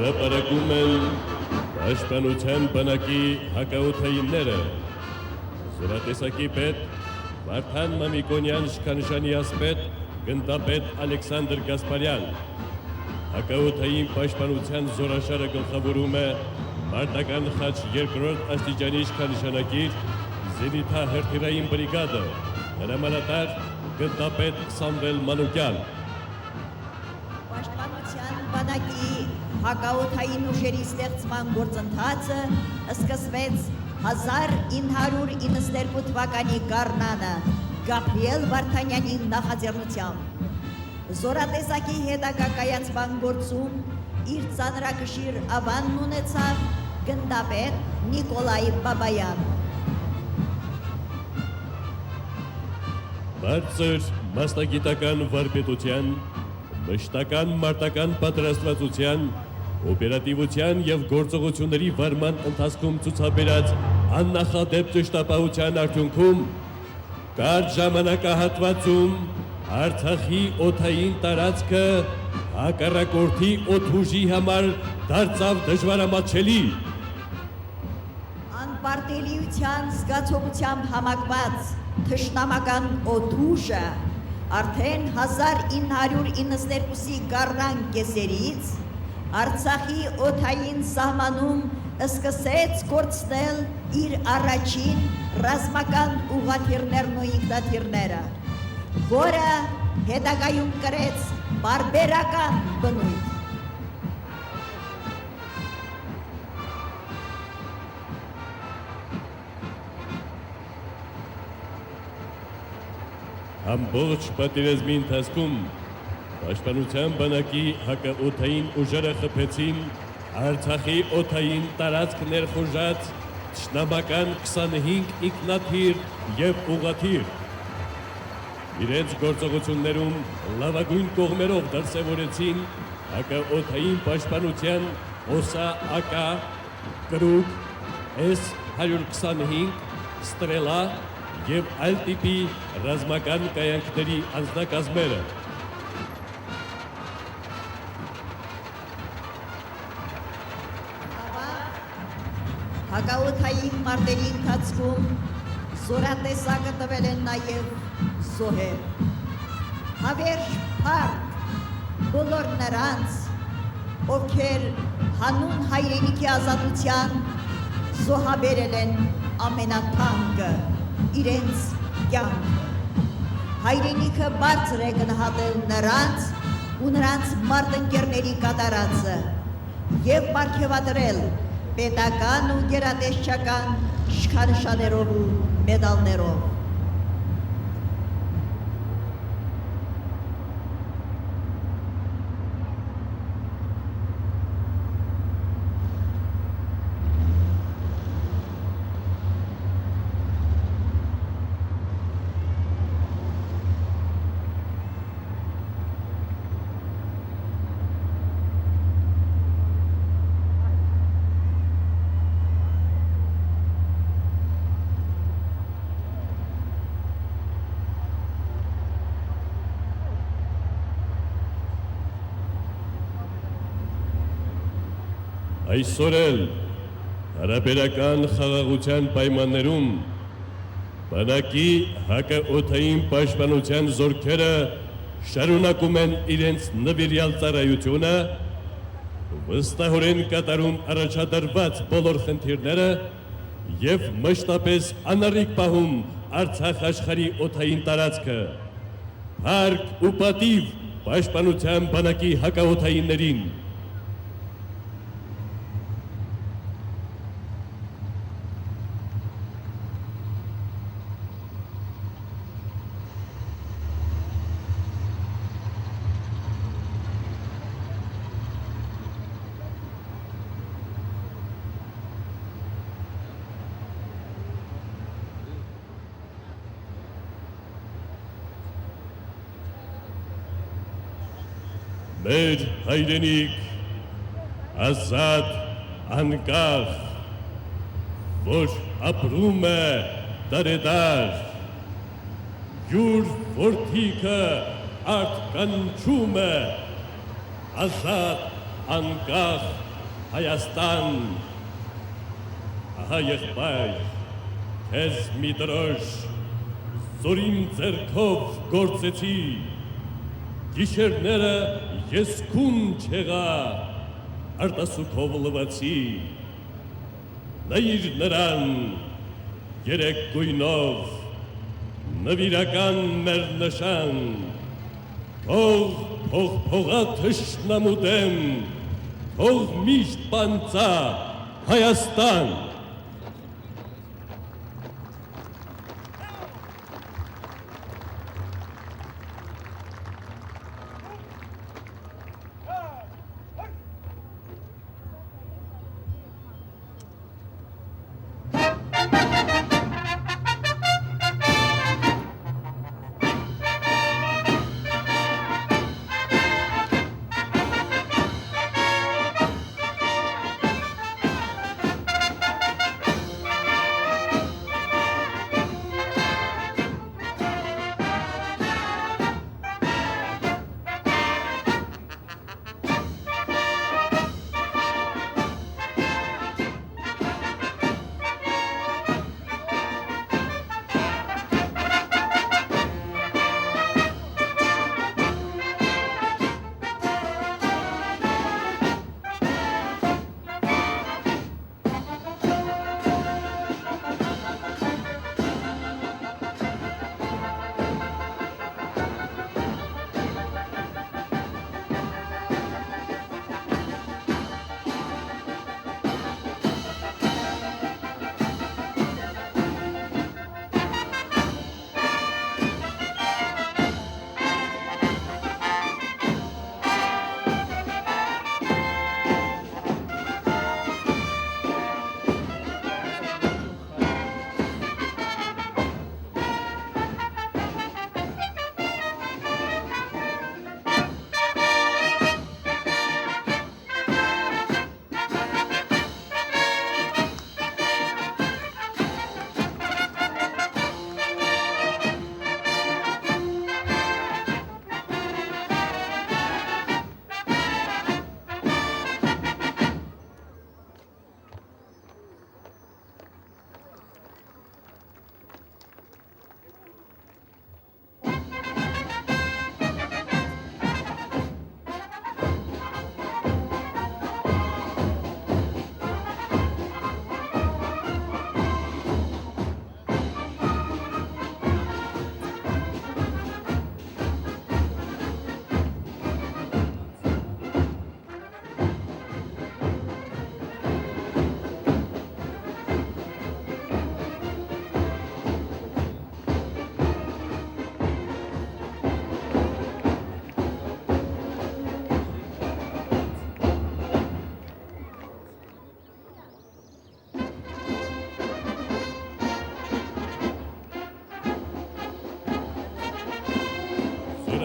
հրապարակում են պաշտպանության բանակի հակաօդայինները զորատեսակի պետ Վարդան Մամիկոնյան իշխանշանի ասպետ գնդապետ Ալեքսանդր Գասպարյան հակաօդային պաշտպանության զորաշարը գլխավորում է մարտական խաչ 2-րդ աստիճանի իշխանշանակիր զենիթահրթիռային բրիգադը հրամանատար գնդապետ Սամվել Մանուկյան Պաշտպանության բանակի հակաօդային ուժերի ստեղծման գործընթացը սկսվեց 1992 թվականի գարնանը Գաբրիել Վարդանյանի նախաձեռնությամբ։ Զորատեսակի հետագա կայացման գործում իր ծանրակշիռ ավանն ունեցավ գնդապետ Նիկոլայ Բաբայան։ Բարձր մասնագիտական վարպետության, մշտական մարտական պատրաստվածության, օպերատիվության եւ գործողությունների վարման ընթացքում ցուցաբերած աննախադեպ ճշտապահության արդյունքում կարճ ժամանակահատվածում Արցախի օդային տարածքը հակառակորդի օդուժի համար դարձավ դժվարամատչելի։ Անպարտելիության զգացողությամբ համակված թշնամական օդուժը արդեն 1992-ի գարնան կեսերից Արցախի օդային սահմանում սկսեց կորցնել իր առաջին ռազմական ուղղաթիռներն ու ինքնաթիռները, որը հետագայում կրեց բարբերական բնույթ։ Ամբողջ պատերազմի ընթացքում պաշտպանության բանակի հակաօդային ուժերը խփեցին Արցախի օդային տարածք ներխուժած թշնամական 25 ինքնաթիռ եւ ուղղաթիռ։ Իրենց գործողություններում լավագույն կողմերով դրսևորեցին հակաօդային պաշտպանության ՕՍԱ-ԱԿ, կրուկ, S-125, Ստրելա եւ այլ տիպի ռազմական կայանքների անձնակազմերը։ Հակաօդային մարտերի ընթացքում զորատեսակը տվել են նաև զոհեր։ Հավերժ փառք բոլոր նրանց, ովքեր հանուն հայրենիքի ազատության զոհաբերել են ամենաթանկը իրենց կյանք։ Հայրենիքը բարձր է գնահատել նրանց ու նրանց մարտնկերների կատարածը եւ պարգևատրել պետական ու գերատեսչական իշխանշաներով ու մեդալներով։ Այսօր էլ հարաբերական խաղաղության պայմաններում բանակի հակաօդային պաշտպանության զորքերը շարունակում են իրենց նվիրյալ ծառայությունը, վստահորեն կատարում առաջադրված բոլոր խնդիրները եւ մշտապես անառիկ պահում Արցախ աշխարհի օդային տարածքը, հարկ ու պատիվ պաշտպանության բանակի հակաօդայիններին։ Մեր հայրենիք, ազատ, անկախ, որ ապրում է դարեդար, յուր որդիքը արտկանչում է, ազատ, անկախ Հայաստան, ահա եղբայր, քեզ մի դրոշ զորին ձեռքով գործեցի, գիշերները ես քուն չեղա, արտասուքով լվացի, նայիր նրան երեք գույնով, նվիրական մեր նշան, թող փողփողա թշնամուտեմ, թող միշտ պանծա Հայաստան։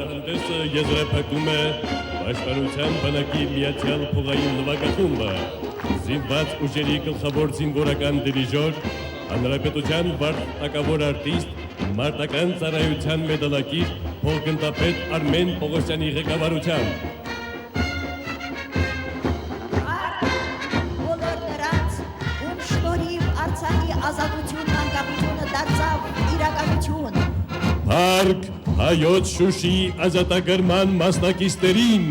Հանդեսը եզրափակում է Պաշտպանության բանակի միացյալ փողային նվագախումբը, զինված ուժերի գլխավոր զինվորական դիրիժոր, Հանրապետության վարտակավոր արտիստ, մարտական ծառայության մեդալակիր փոխգնդապետ Արմեն Պողոսյանի ղեկավարությամբ։ Բոլոր նրանց, ում շնորհիվ Արցախի ազատությունն անկախությունը դարձավ իրականություն։ Փառք հայոց Շուշի ազատագրման մասնակիցներին։